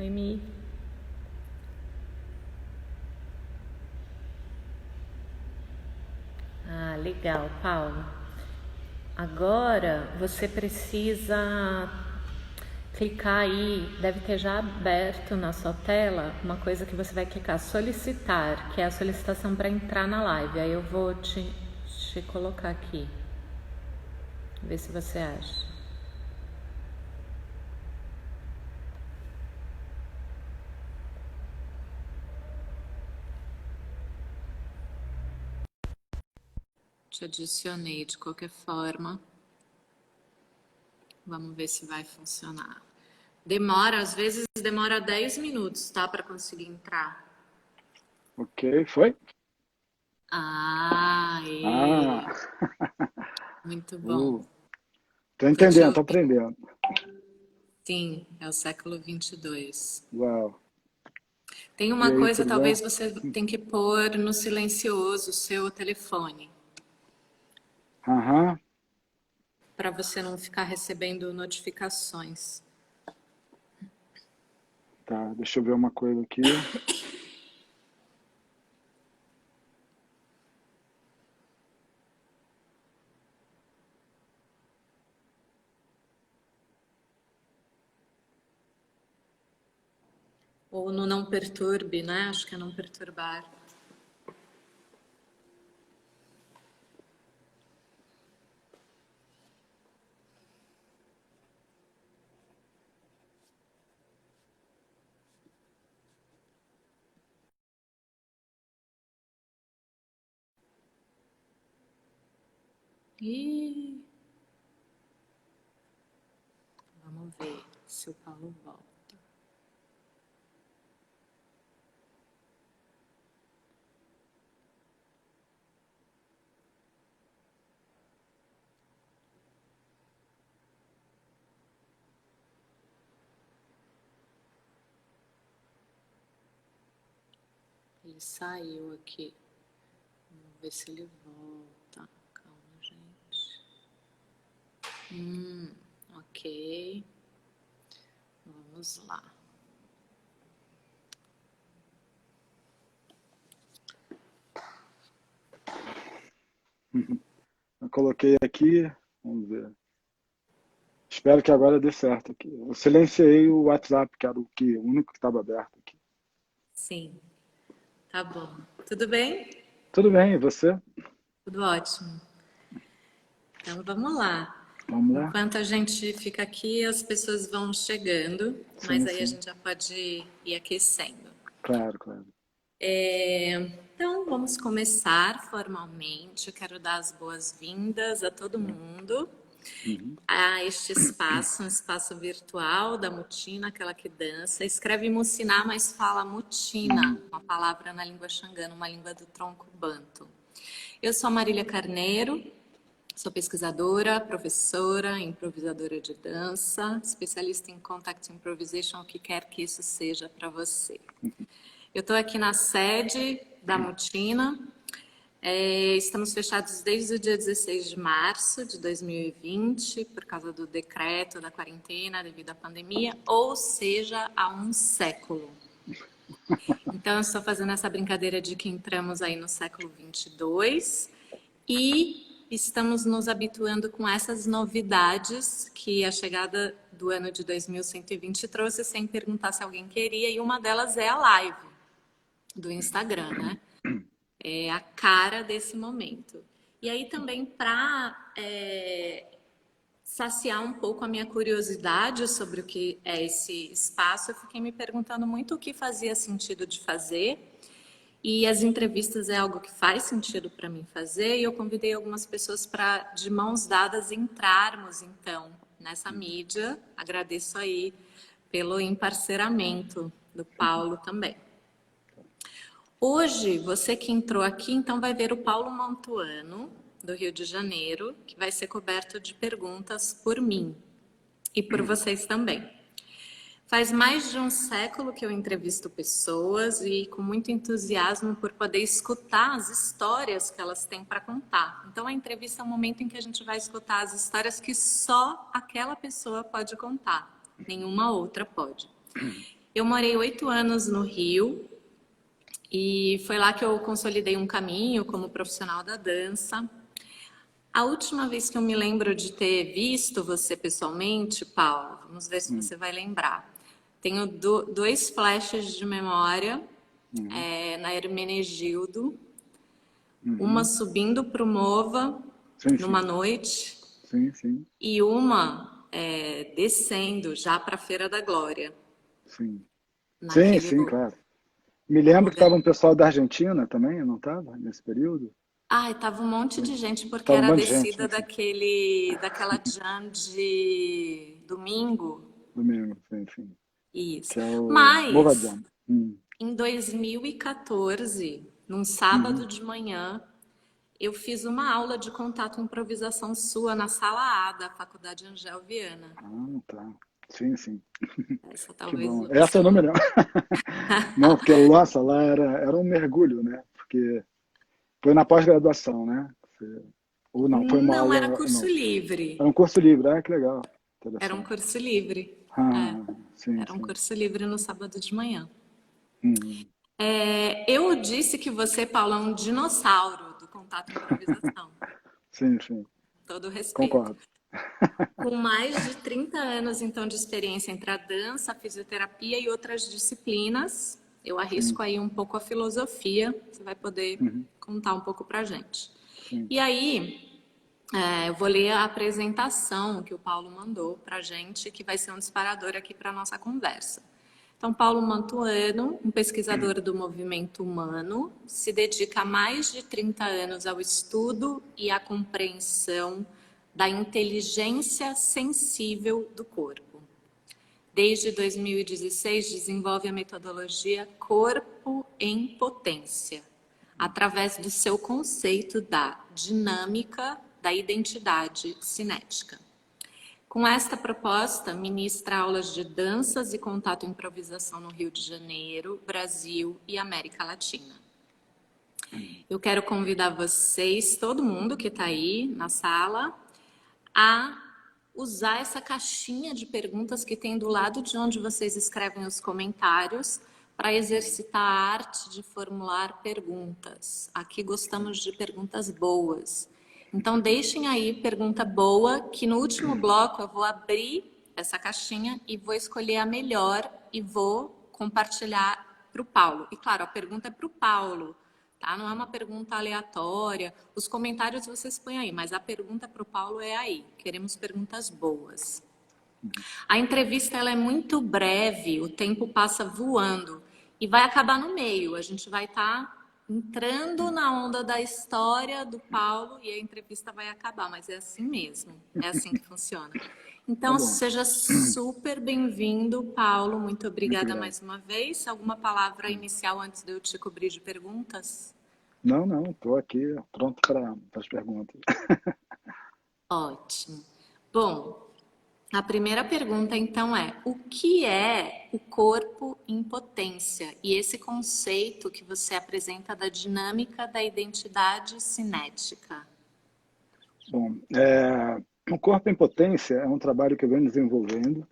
Oi, Mi. Ah, legal, Paulo. Agora você precisa clicar aí, deve ter já aberto na sua tela uma coisa que você vai clicar solicitar, que é a solicitação para entrar na live. Aí eu vou te colocar aqui, ver se você acha. Te adicionei de qualquer forma. Vamos ver se vai funcionar. Demora, às vezes demora 10 minutos, tá? Para conseguir entrar. Ok, foi? Ah, Ah, muito bom. tô Tô te entendendo, tô ouvindo. aprendendo. Sim, é o século 22. Uau. Tem E uma aí, coisa, tudo bom? talvez você tem que pôr no silencioso o seu telefone, Aham, para você não ficar recebendo notificações. tá, deixa eu ver uma coisa aqui. Ou no não perturbe, né? Acho que é não perturbar. E vamos ver se o Paulo volta. Ele saiu aqui. Vamos ver se ele volta. Calma, gente. Ok. Vamos lá. Eu coloquei aqui, vamos ver. Espero que agora dê certo aqui. Eu silenciei o WhatsApp, que era o único que estava aberto aqui. Sim, tá bom. Tudo bem? Tudo bem, e você? Tudo ótimo. Então vamos lá. Vamos lá? Enquanto a gente fica aqui, as pessoas vão chegando, mas Sim, aí a sim. gente já pode ir aquecendo. Claro, claro. Então, vamos começar formalmente. Eu quero dar as boas-vindas a todo mundo Uhum. a este espaço, um espaço virtual da Mutina, aquela que dança. Escreve Muciná, mas fala Mutina, uma palavra na língua xangana, uma língua do tronco banto. Eu sou a Marília Carneiro, sou pesquisadora, professora, improvisadora de dança, especialista em Contact Improvisation, o que quer que isso seja para você. Eu estou aqui na sede da Mutina. Estamos fechados desde o dia 16 de março de 2020, por causa do decreto da quarentena devido à pandemia, ou seja, há um século. Então, eu estou fazendo essa brincadeira de que entramos aí no século 22 e estamos nos habituando com essas novidades que a chegada do ano de 2120 trouxe sem perguntar se alguém queria, e uma delas é a live do Instagram, né? É a cara desse momento. E aí também para saciar um pouco a minha curiosidade sobre o que é esse espaço, eu fiquei me perguntando muito o que fazia sentido de fazer. E as entrevistas é algo que faz sentido para mim fazer, e eu convidei algumas pessoas para, de mãos dadas, entrarmos então nessa mídia. Agradeço aí pelo emparceramento do Paulo também. Hoje, você que entrou aqui, então vai ver o Paulo Mantuano, do Rio de Janeiro, que vai ser coberto de perguntas por mim e por vocês também. Faz mais de um século que eu entrevisto pessoas e com muito entusiasmo por poder escutar as histórias que elas têm para contar. Então, a entrevista é um momento em que a gente vai escutar as histórias que só aquela pessoa pode contar, nenhuma outra pode. Eu morei 8 anos no Rio e foi lá que eu consolidei um caminho como profissional da dança. A última vez que eu me lembro de ter visto você pessoalmente, Paulo, vamos ver se Hum, você vai lembrar. Tenho dois flashes de memória, uhum, na Hermenegildo, uma uhum. subindo para o Mova Sim, numa sim, noite sim, sim, e uma descendo já para a Feira da Glória, sim. Sim, naquele sim, claro. Me lembro que lugar. estava um pessoal da Argentina também, não estava? Nesse período? Ai, tava um monte de gente porque Tava um era a monte de gente, descida enfim. daquela jam de domingo. Domingo, sim, sim. Isso. Que é o Mas Movadão. em 2014, num sábado Uhum. de manhã, eu fiz uma aula de contato e improvisação sua na sala A da Faculdade Angel Viana. Ah, tá. Sim, sim. Essa Que talvez bom. você Essa eu não me não. lembro. Não, porque, nossa, lá era um mergulho, né? Porque foi na pós-graduação, né? Ou não, foi uma Não era aula. curso Não, era um livre. curso livre. Ah, que legal. Era um Interessante. curso livre. É, Ah, sim, era um sim. curso livre no sábado de manhã. Uhum. Eu disse que você, Paulo, é um dinossauro do contato e improvisação. Sim, sim. Todo respeito. Concordo. Com mais de 30 anos, então, de experiência entre a dança, a fisioterapia e outras disciplinas, eu Sim. arrisco aí um pouco a filosofia, você vai poder Uhum. contar um pouco pra gente. Sim. E aí, eu vou ler a apresentação que o Paulo mandou pra gente, que vai ser um disparador aqui para nossa conversa. Então, Paulo Mantuano, um pesquisador do movimento humano, se dedica há mais de 30 anos ao estudo e à compreensão da inteligência sensível do corpo. Desde 2016, desenvolve a metodologia Corpo em Potência, através do seu conceito da dinâmica da identidade cinética. Com esta proposta, ministra aulas de danças e contato e improvisação no Rio de Janeiro, Brasil e América Latina. Eu quero convidar vocês, todo mundo que está aí na sala, a usar essa caixinha de perguntas que tem do lado de onde vocês escrevem os comentários para exercitar a arte de formular perguntas. Aqui gostamos de perguntas boas. Então deixem aí pergunta boa, que no último bloco eu vou abrir essa caixinha e vou escolher a melhor e vou compartilhar para o Paulo. E claro, a pergunta é para o Paulo. Tá? Não é uma pergunta aleatória. Os comentários vocês põem aí, mas a pergunta para o Paulo é aí. Queremos perguntas boas. A entrevista ela é muito breve, o tempo passa voando e vai acabar no meio. A gente vai estar entrando na onda da história do Paulo e a entrevista vai acabar, mas é assim mesmo. É assim que funciona. Tá Então, bom. seja super bem-vindo, Paulo. Muito Muito obrigada grato. mais uma vez. Alguma palavra inicial antes de eu te cobrir de perguntas? Não, não, estou aqui pronto para as perguntas. Ótimo. Bom, a primeira pergunta então é: o que é o corpo em potência? E esse conceito que você apresenta da dinâmica da identidade cinética. Bom, o Corpo em Potência é um trabalho que eu venho desenvolvendo,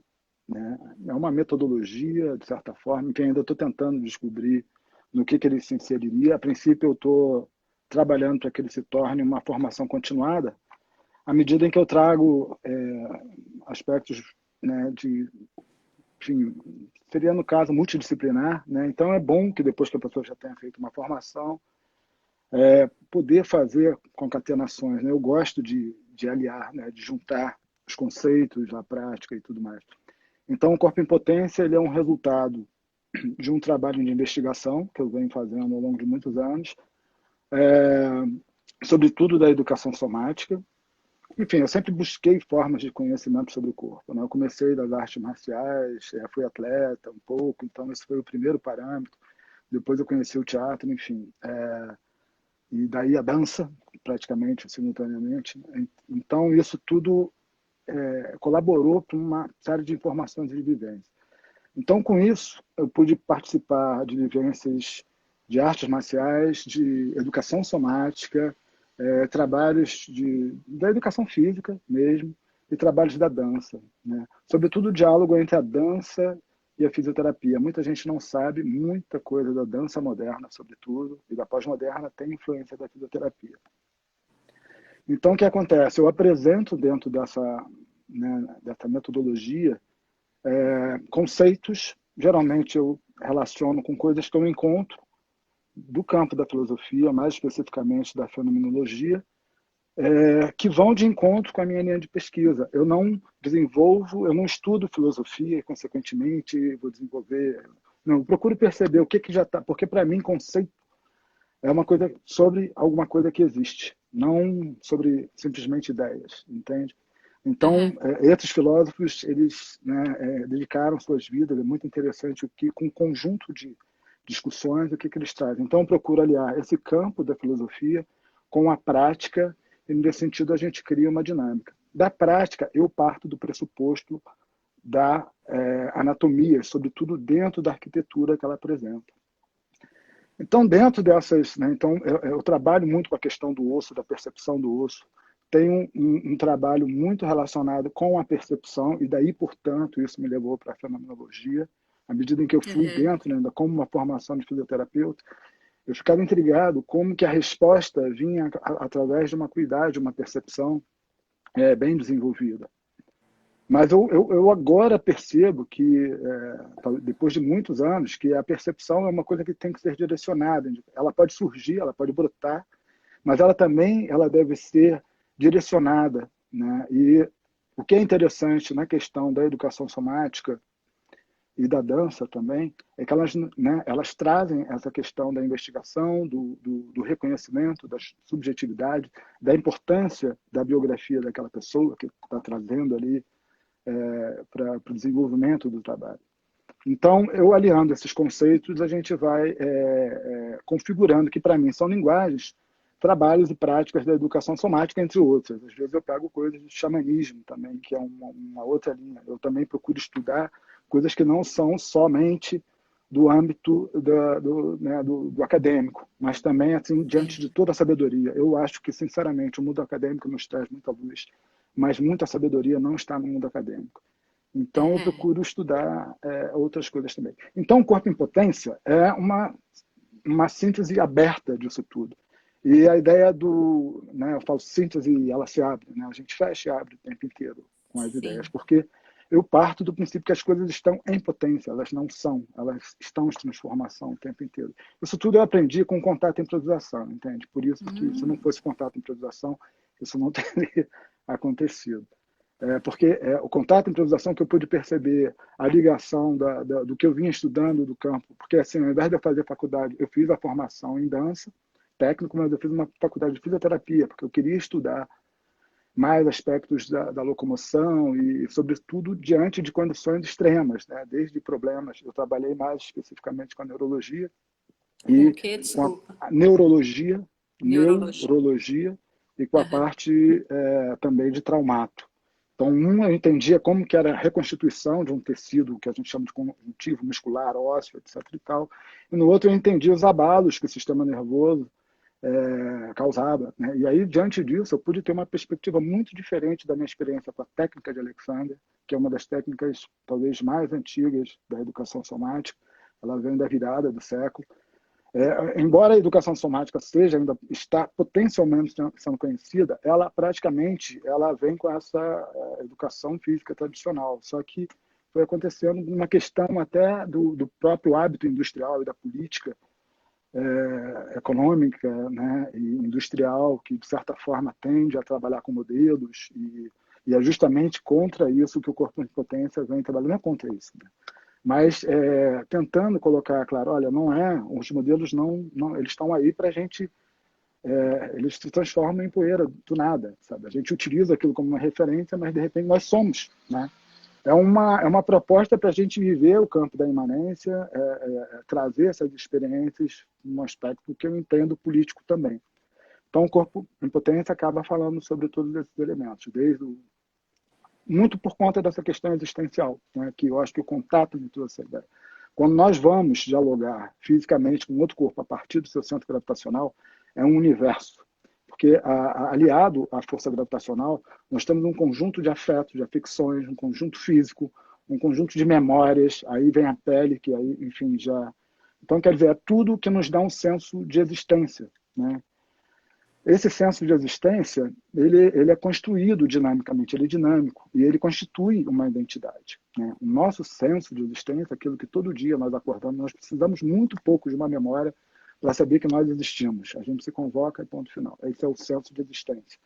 né? É uma metodologia, de certa forma, que ainda estou tentando descobrir no que ele se inseriria. A princípio, eu estou trabalhando para que ele se torne uma formação continuada, à medida em que eu trago aspectos, né, de, enfim, seria no caso multidisciplinar, né? Então é bom que depois que a pessoa já tenha feito uma formação, poder fazer concatenações, né? Eu gosto de aliar, né, de juntar os conceitos, a prática e tudo mais. Então, o Corpo em Potência ele é um resultado de um trabalho de investigação que eu venho fazendo ao longo de muitos anos, é, sobretudo da educação somática. Enfim, eu sempre busquei formas de conhecimento sobre o corpo, né? Eu comecei das artes marciais, fui atleta um pouco, então esse foi o primeiro parâmetro. Depois eu conheci o teatro, enfim. E daí a dança, praticamente, simultaneamente. Então, isso tudo colaborou para uma série de informações e de vivências. Então, com isso, eu pude participar de vivências de artes marciais, de educação somática, trabalhos da educação física mesmo, e trabalhos da dança, né? Sobretudo o diálogo entre a dança e a fisioterapia. Muita gente não sabe, muita coisa da dança moderna, sobretudo, e da pós-moderna tem influência da fisioterapia. Então, o que acontece? Eu apresento dentro dessa, né, dessa metodologia conceitos, geralmente eu relaciono com coisas que eu encontro do campo da filosofia, mais especificamente da fenomenologia, que vão de encontro com a minha linha de pesquisa. Eu não desenvolvo, eu não estudo filosofia e, consequentemente, vou desenvolver. Não, eu procuro perceber o que, que já está, porque para mim conceito é uma coisa sobre alguma coisa que existe, não sobre simplesmente ideias, entende? Então, Uhum. esses filósofos, eles, né, dedicaram suas vidas, é muito interessante o que, com um conjunto de discussões, o que, que eles trazem. Então, eu procuro aliar esse campo da filosofia com a prática, e nesse sentido a gente cria uma dinâmica. Da prática, eu parto do pressuposto da anatomia, sobretudo dentro da arquitetura que ela apresenta. Então, dentro dessas, né, então, eu trabalho muito com a questão do osso, da percepção do osso. Tenho um trabalho muito relacionado com a percepção, e daí, portanto, isso me levou para a fenomenologia. À medida em que eu fui Uhum. dentro, né, ainda como uma formação de fisioterapeuta, eu ficava intrigado como que a resposta vinha através de uma cuidade, de uma percepção bem desenvolvida. Mas eu agora percebo que, depois de muitos anos, que a percepção é uma coisa que tem que ser direcionada. Ela pode surgir, ela pode brotar, mas ela também ela deve ser direcionada, né? E o que é interessante na questão da educação somática e da dança também é que elas, né, elas trazem essa questão da investigação, do reconhecimento, da subjetividade, da importância da biografia daquela pessoa que está trazendo ali para o desenvolvimento do trabalho. Então, eu aliando esses conceitos, a gente vai configurando, que para mim são linguagens, trabalhos e práticas da educação somática, entre outras. Às vezes eu pego coisas de xamanismo também, que é uma outra linha. Eu também procuro estudar coisas que não são somente do âmbito do acadêmico, mas também assim diante Sim. de toda a sabedoria. Eu acho que, sinceramente, o mundo acadêmico nos traz muita luz, mas muita sabedoria não está no mundo acadêmico. Então, eu É. procuro estudar outras coisas também. Então, o corpo em potência é uma síntese aberta disso tudo. E a ideia né, eu falo síntese e ela se abre, né? A gente fecha e abre o tempo inteiro com as ideias, Sim. porque eu parto do princípio que as coisas estão em potência, elas não são, elas estão em transformação o tempo inteiro. Isso tudo eu aprendi com contato e improvisação, entende? Por isso que se não Hum. fosse contato e improvisação, isso não teria acontecido. Porque o contato e improvisação que eu pude perceber, a ligação do que eu vinha estudando do campo, porque assim, ao invés de eu fazer faculdade, eu fiz a formação em dança, técnico, mas eu fiz uma faculdade de fisioterapia, porque eu queria estudar mais aspectos da locomoção e, sobretudo, diante de condições extremas, né? Desde problemas, eu trabalhei mais especificamente com a neurologia Com o e quê? com Desculpa. a neurologia, Neurologia. neurologia e com a Aham. parte também de traumato. Então, eu entendia como que era a reconstituição de um tecido que a gente chama de conjuntivo muscular, ósseo, etc. E tal. E no outro, eu entendia os abalos que o sistema nervoso causava. Né? E aí, diante disso, eu pude ter uma perspectiva muito diferente da minha experiência com a técnica de Alexander, que é uma das técnicas talvez mais antigas da educação somática. Ela vem da virada do século. Embora a educação somática seja ainda está potencialmente sendo conhecida, ela praticamente ela vem com essa educação física tradicional. Só que foi acontecendo uma questão até do próprio hábito industrial e da política econômica, né, e industrial, que de certa forma tende a trabalhar com modelos e é justamente contra isso que o corpo em potência vem trabalhando, não é contra isso, né? Mas tentando colocar, claro, olha, não é, os modelos não eles estão aí para a gente, eles se transformam em poeira do nada, sabe? A gente utiliza aquilo como uma referência, mas de repente nós somos, né? É uma proposta para a gente viver o campo da imanência, trazer essas experiências num aspecto que eu entendo político também. Então, o corpo em potência acaba falando sobre todos esses elementos, muito por conta dessa questão existencial, né, que eu acho que o contato me trouxe a ideia. Quando nós vamos dialogar fisicamente com outro corpo a partir do seu centro gravitacional, é um universo. Porque, aliado à força gravitacional, nós temos um conjunto de afetos, de afecções, um conjunto físico, um conjunto de memórias, aí vem a pele, que aí, enfim, já... Então, quer dizer, é tudo que nos dá um senso de existência, né? Esse senso de existência, ele é construído dinamicamente, ele é dinâmico, e ele constitui uma identidade, né? O nosso senso de existência, aquilo que todo dia nós acordamos, nós precisamos muito pouco de uma memória para saber que nós existimos. A gente se convoca e ponto final. Esse é o senso de existência.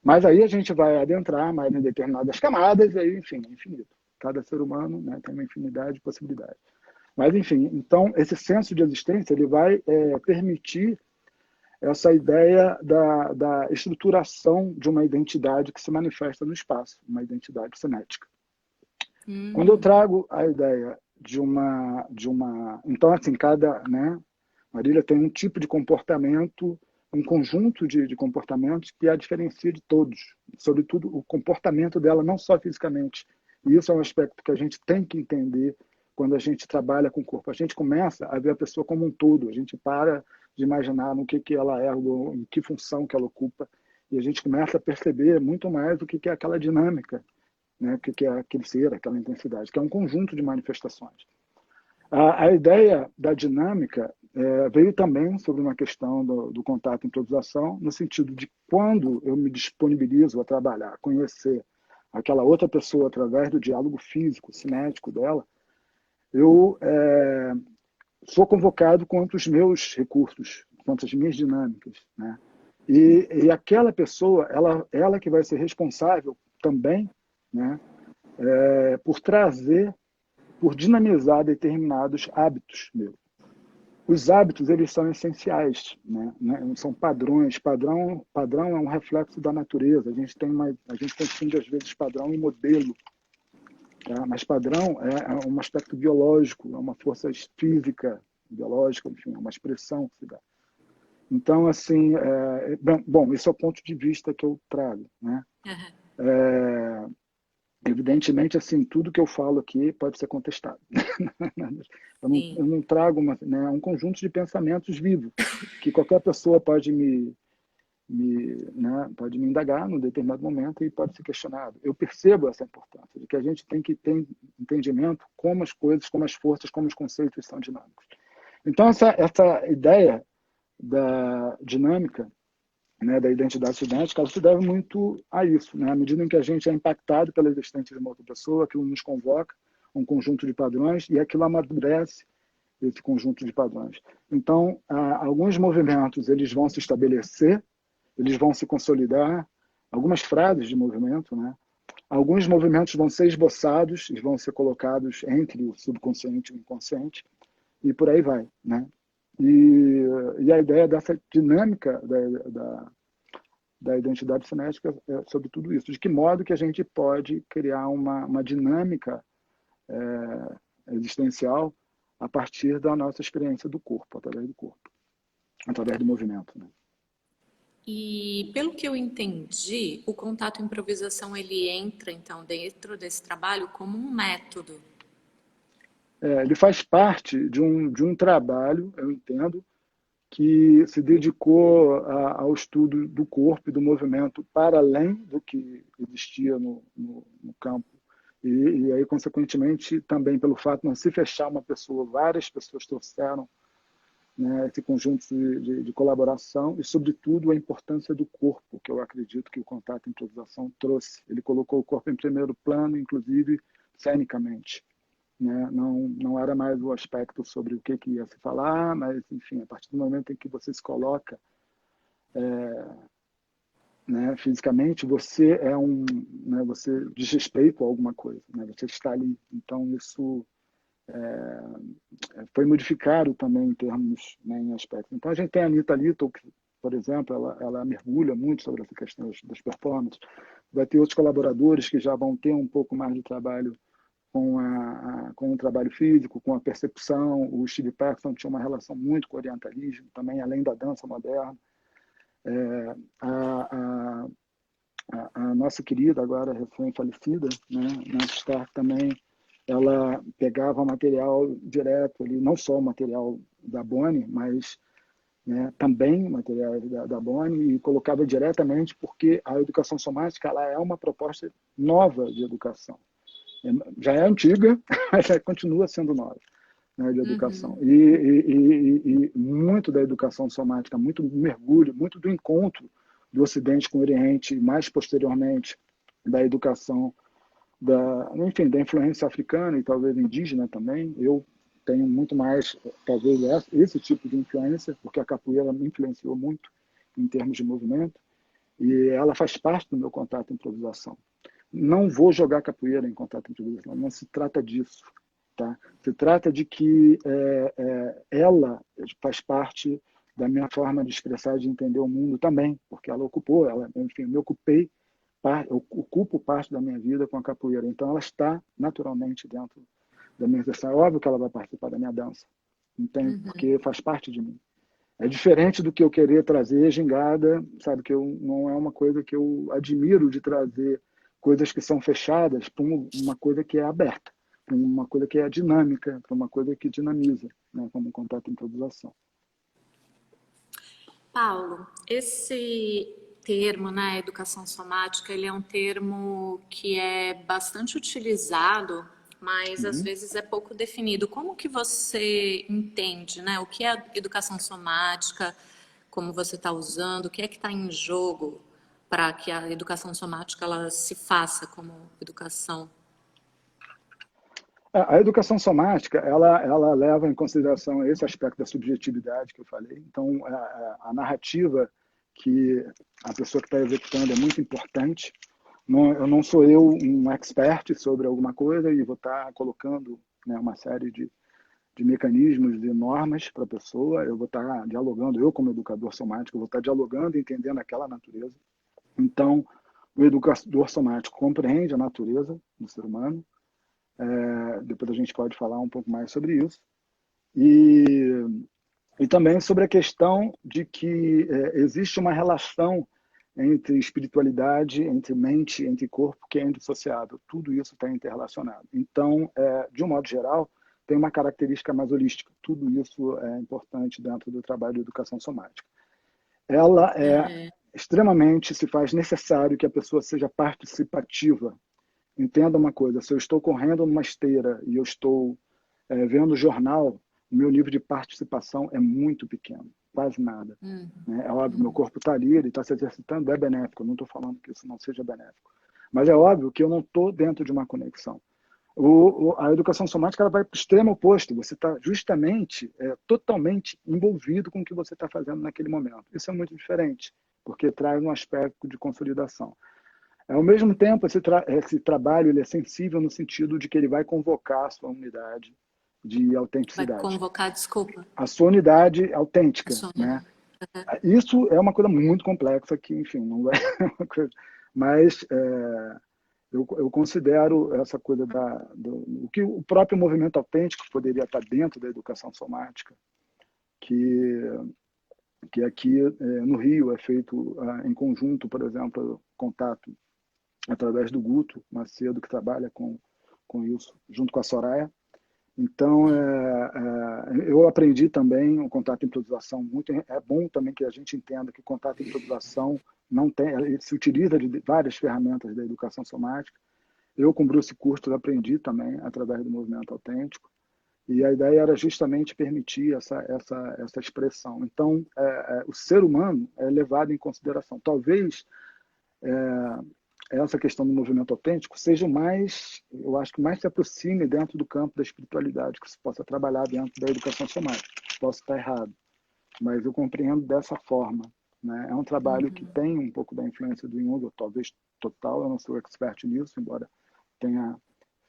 Mas aí a gente vai adentrar mais em determinadas camadas, e aí, enfim, é infinito. Cada ser humano, né, tem uma infinidade de possibilidades. Mas, enfim, então, esse senso de existência ele vai permitir essa ideia da estruturação de uma identidade que se manifesta no espaço, uma identidade cinética. Quando eu trago a ideia de uma... Então, assim, né, Marília tem um tipo de comportamento, um conjunto de comportamentos que a diferencia de todos, sobretudo o comportamento dela, não só fisicamente. E isso é um aspecto que a gente tem que entender quando a gente trabalha com o corpo. A gente começa a ver a pessoa como um todo, a gente para de imaginar no que ela é, em que função que ela ocupa, e a gente começa a perceber muito mais o que é aquela dinâmica, né? O que é aquele ser, aquela intensidade, que é um conjunto de manifestações. A ideia da dinâmica veio também sobre uma questão do contato e improvisação, no sentido de quando eu me disponibilizo a trabalhar, a conhecer aquela outra pessoa através do diálogo físico, cinético dela, eu sou convocado quanto os meus recursos, quanto as minhas dinâmicas, né? E aquela pessoa, ela que vai ser responsável também, né, por trazer, por dinamizar determinados hábitos meus. Os hábitos, eles são essenciais, né? São padrões. Padrão é um reflexo da natureza. A gente confunde, às vezes, padrão e modelo. Tá? Mas padrão é um aspecto biológico, é uma força física, biológica, enfim, é uma expressão que se dá. Então, assim, bom, esse é o ponto de vista que eu trago, né? Uhum. Evidentemente, assim, tudo que eu falo aqui pode ser contestado. Eu não trago um conjunto de pensamentos vivos, que qualquer pessoa pode pode me indagar num determinado momento e pode ser questionado. Eu percebo essa importância, de que a gente tem que ter entendimento como as coisas, como as forças, como os conceitos são dinâmicos. Então, essa ideia da dinâmica, né, da identidade cinética, ela se deve muito a isso, né? À medida em que a gente é impactado pela existência de uma outra pessoa, aquilo nos convoca um conjunto de padrões e aquilo amadurece esse conjunto de padrões. Então, alguns movimentos eles vão se estabelecer, eles vão se consolidar, algumas frases de movimento, né? Alguns movimentos vão ser esboçados e vão ser colocados entre o subconsciente e o inconsciente, e por aí vai, né? E a ideia dessa dinâmica da identidade cinética é sobre tudo isso. De que modo que a gente pode criar uma dinâmica existencial a partir da nossa experiência do corpo, através do movimento, né? E pelo que eu entendi, o contato improvisação ele entra então dentro desse trabalho como um método. Ele faz parte de um trabalho, eu entendo, que se dedicou ao estudo do corpo e do movimento para além do que existia no campo. E aí, consequentemente, também pelo fato de não se fechar uma pessoa, várias pessoas trouxeram, né, esse conjunto de colaboração e, sobretudo, a importância do corpo, que eu acredito que o contato e improvisação trouxe. Ele colocou o corpo em primeiro plano, inclusive cenicamente. Né? Não era mais o aspecto sobre o que ia se falar, mas, enfim, a partir do momento em que você se coloca né, fisicamente, você você diz respeito a alguma coisa, né? Você está ali. Então, isso foi modificado também em termos, né, em aspectos. Então, a gente tem a Anitta Little, que, por exemplo, ela mergulha muito sobre essa questão das performances. Vai ter outros colaboradores que já vão ter um pouco mais de trabalho com o trabalho físico, com a percepção. O Steve Paxton tinha uma relação muito com o orientalismo, também além da dança moderna. A nossa querida, agora recém-falecida, né, Nancy Stark, também, ela pegava material direto ali, não só o material da Bonnie, mas né, também materiais da Bonnie, e colocava diretamente porque a educação somática ela é uma proposta nova de educação. Já é antiga, mas continua sendo nova, né, de educação. Uhum. E muito da educação somática, muito do mergulho, muito do encontro do Ocidente com o Oriente, e mais posteriormente da educação, enfim, da influência africana e talvez indígena também. Eu tenho muito mais, talvez, esse tipo de influência, porque a capoeira me influenciou muito em termos de movimento, e ela faz parte do meu contato em improvisação. Não vou jogar capoeira em contato em improvisação, não se trata disso. Tá? Se trata de que ela faz parte da minha forma de expressar, de entender o mundo também, porque ela ocupou, enfim, me ocupei, eu ocupo parte da minha vida com a capoeira. Então, ela está naturalmente dentro da minha expressão. É óbvio que ela vai participar da minha dança, entende? Uhum. Porque faz parte de mim. É diferente do que eu querer trazer gingada, sabe? Que não é uma coisa que eu admiro de trazer coisas que são fechadas para uma coisa que é aberta, para uma coisa que é dinâmica, para uma coisa que dinamiza, né? Como contato e improvisação. Paulo, esse termo, né, educação somática, ele é um termo que é bastante utilizado, mas às Uhum. vezes é pouco definido. Como que você entende, né, o que é educação somática, como você está usando, o que é que está em jogo para que a educação somática ela se faça como educação? A educação somática, ela leva em consideração esse aspecto da subjetividade que eu falei. Então, a narrativa que a pessoa que está executando é muito importante. Eu não sou um expert sobre alguma coisa e vou estar colocando, né, uma série de mecanismos, de normas para a pessoa. Eu vou estar dialogando, eu como educador somático, vou estar dialogando e entendendo aquela natureza. Então, o educador somático compreende a natureza do ser humano. Depois a gente pode falar um pouco mais sobre isso. E, e também sobre a questão de que existe uma relação entre espiritualidade, entre mente, entre corpo, que é indissociável. Tudo isso está interrelacionado. Então, de um modo geral, tem uma característica mais holística. Tudo isso é importante dentro do trabalho de educação somática. Ela é Uhum. extremamente, se faz necessário que a pessoa seja participativa. Entenda uma coisa, se eu estou correndo numa esteira e eu estou vendo o jornal, o meu nível de participação é muito pequeno, quase nada. Né? É óbvio, meu corpo está ali, ele está se exercitando, é benéfico, eu não estou falando que isso não seja benéfico. Mas é óbvio que eu não estou dentro de uma conexão. A educação somática ela vai para o extremo oposto, você está justamente, totalmente envolvido com o que você está fazendo naquele momento. Isso é muito diferente, porque traz um aspecto de consolidação. Ao mesmo tempo, esse trabalho ele é sensível no sentido de que ele vai convocar a sua unidade de Vai autenticidade, convocar, desculpa, a sua unidade a autêntica, sua né? unidade. Isso é uma coisa muito complexa que, enfim, não é uma coisa, mas eu considero essa coisa o que o próprio movimento autêntico poderia estar dentro da educação somática, que que aqui no Rio é feito em conjunto, por exemplo, contato através do Guto Macedo, que trabalha com isso, junto com a Soraya. Então, eu aprendi também o contato em improvisação muito. É bom também que a gente entenda que o contato em improvisação não tem, ele se utiliza de várias ferramentas da educação somática. Eu, com Bruce Curtis, aprendi também através do movimento autêntico. E a ideia era justamente permitir essa expressão. Então, o ser humano é levado em consideração. Talvez essa questão do movimento autêntico seja mais, eu acho que mais se aproxime dentro do campo da espiritualidade, que se possa trabalhar dentro da educação somática. Posso estar errado, mas eu compreendo dessa forma. Né? É um trabalho que tem um pouco da influência do Jung, ou talvez total, eu não sou expert nisso, embora tenha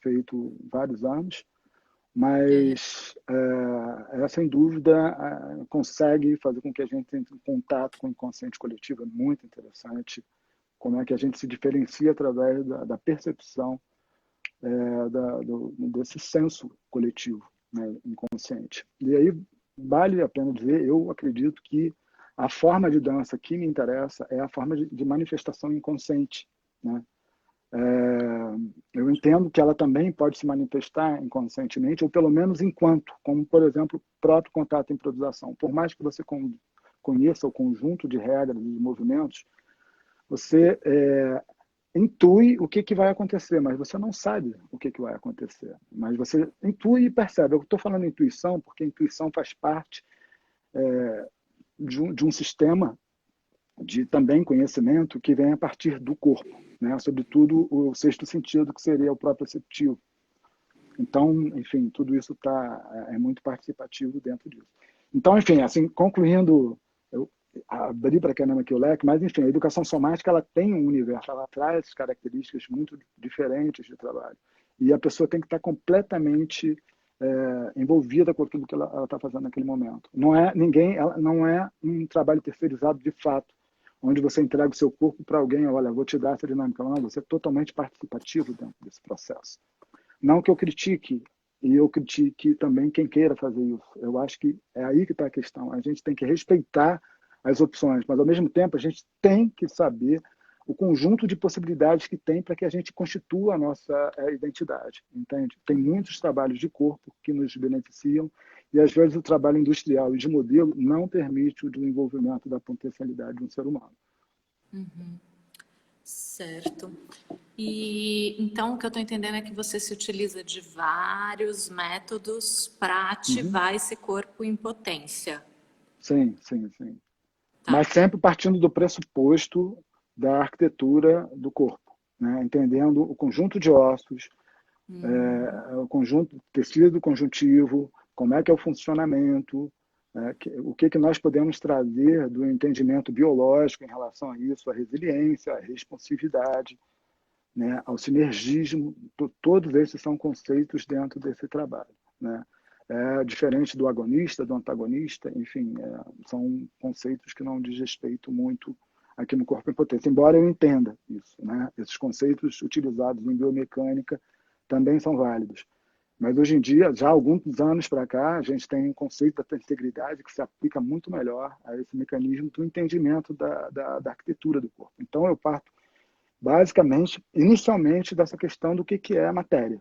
feito vários anos, mas sem dúvida consegue fazer com que a gente entre em contato com o inconsciente coletivo, é muito interessante, como é que a gente se diferencia através da percepção desse senso coletivo, né, inconsciente. E aí vale a pena dizer, eu acredito que a forma de dança que me interessa é a forma de manifestação inconsciente, né? Eu entendo que ela também pode se manifestar inconscientemente, ou pelo menos enquanto, como, por exemplo, o próprio contato e improvisação. Por mais que você conheça o conjunto de regras e de movimentos, você intui o que vai acontecer, mas você não sabe o que vai acontecer. Mas você intui e percebe. Eu estou falando intuição porque a intuição faz parte de um sistema de também conhecimento que vem a partir do corpo, né? Sobretudo o sexto sentido, que seria o proprioceptivo. Então, enfim, tudo isso é muito participativo dentro disso. Então, enfim, assim, concluindo, eu abri para caramba aqui o leque, mas, enfim, a educação somática ela tem um universo, ela traz características muito diferentes de trabalho. E a pessoa tem que estar completamente envolvida com aquilo que ela está fazendo naquele momento. Não é um trabalho terceirizado de fato, onde você entrega o seu corpo para alguém, olha, vou te dar essa dinâmica. Não, você é totalmente participativo dentro desse processo. Não que eu critique, e eu critique também quem queira fazer isso. Eu acho que é aí que está a questão. A gente tem que respeitar as opções, mas, ao mesmo tempo, a gente tem que saber o conjunto de possibilidades que tem para que a gente constitua a nossa identidade, entende? Tem muitos trabalhos de corpo que nos beneficiam e, às vezes, o trabalho industrial e de modelo não permite o desenvolvimento da potencialidade de um ser humano. Uhum. Certo. E então o que eu estou entendendo é que você se utiliza de vários métodos para ativar esse corpo em potência. Sim, sim, sim. Tá. Mas sempre partindo do pressuposto da arquitetura do corpo, né? Entendendo o conjunto de ossos, o conjunto tecido conjuntivo, como é que é o funcionamento, o que nós podemos trazer do entendimento biológico em relação a isso, a resiliência, a responsividade, né, ao sinergismo, todos esses são conceitos dentro desse trabalho, né? Diferente do agonista, do antagonista, enfim, são conceitos que não diz respeito muito aqui no corpo em potência, embora eu entenda isso, né? Esses conceitos utilizados em biomecânica também são válidos. Mas hoje em dia, já há alguns anos para cá, a gente tem um conceito da integridade que se aplica muito melhor a esse mecanismo do entendimento da arquitetura do corpo. Então, eu parto basicamente, inicialmente, dessa questão do que é a matéria.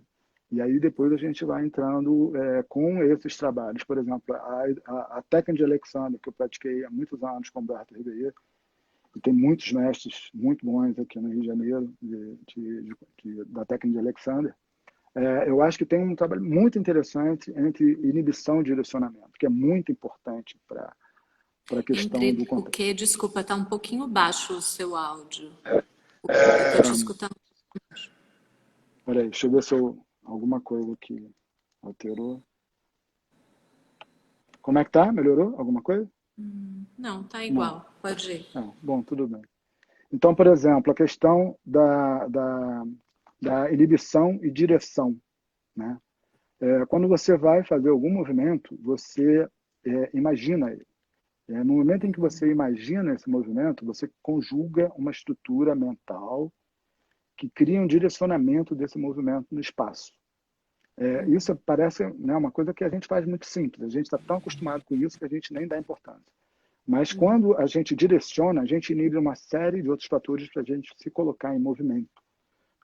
E aí depois a gente vai entrando com esses trabalhos. Por exemplo, a técnica de Alexander, que eu pratiquei há muitos anos com o Humberto Ribeiro, e tem muitos mestres muito bons aqui no Rio de Janeiro da técnica de Alexander. Eu acho que tem um trabalho muito interessante entre inibição e direcionamento, que é muito importante para a questão do Entre o controle. que, desculpa, está um pouquinho baixo o seu áudio. Eu estou te escutando. Peraí, deixa eu ver se alguma coisa aqui alterou. Como é que tá? Melhorou alguma coisa? Não, tá Não. igual. Pode ir. Não. Bom, tudo bem. Então, por exemplo, a questão da inibição e direção, né? Quando você vai fazer algum movimento, você imagina ele. No momento em que você imagina esse movimento, você conjuga uma estrutura mental que cria um direcionamento desse movimento no espaço. Isso parece, né, uma coisa que a gente faz muito simples. A gente está tão acostumado com isso que a gente nem dá importância. Mas quando a gente direciona, a gente inibe uma série de outros fatores para a gente se colocar em movimento,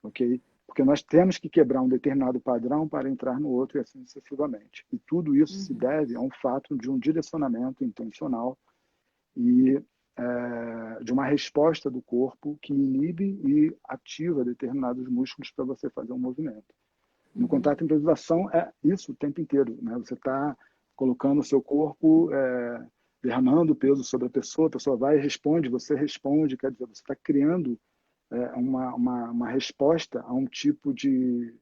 ok? Porque nós temos que quebrar um determinado padrão para entrar no outro e assim sucessivamente. E tudo isso se deve a um fato de um direcionamento intencional e de uma resposta do corpo que inibe e ativa determinados músculos para você fazer um movimento. No contato e improvisação é isso o tempo inteiro, né? Você está colocando o seu corpo, derramando peso sobre a pessoa vai e responde, você responde, quer dizer, você está criando uma resposta a um tipo de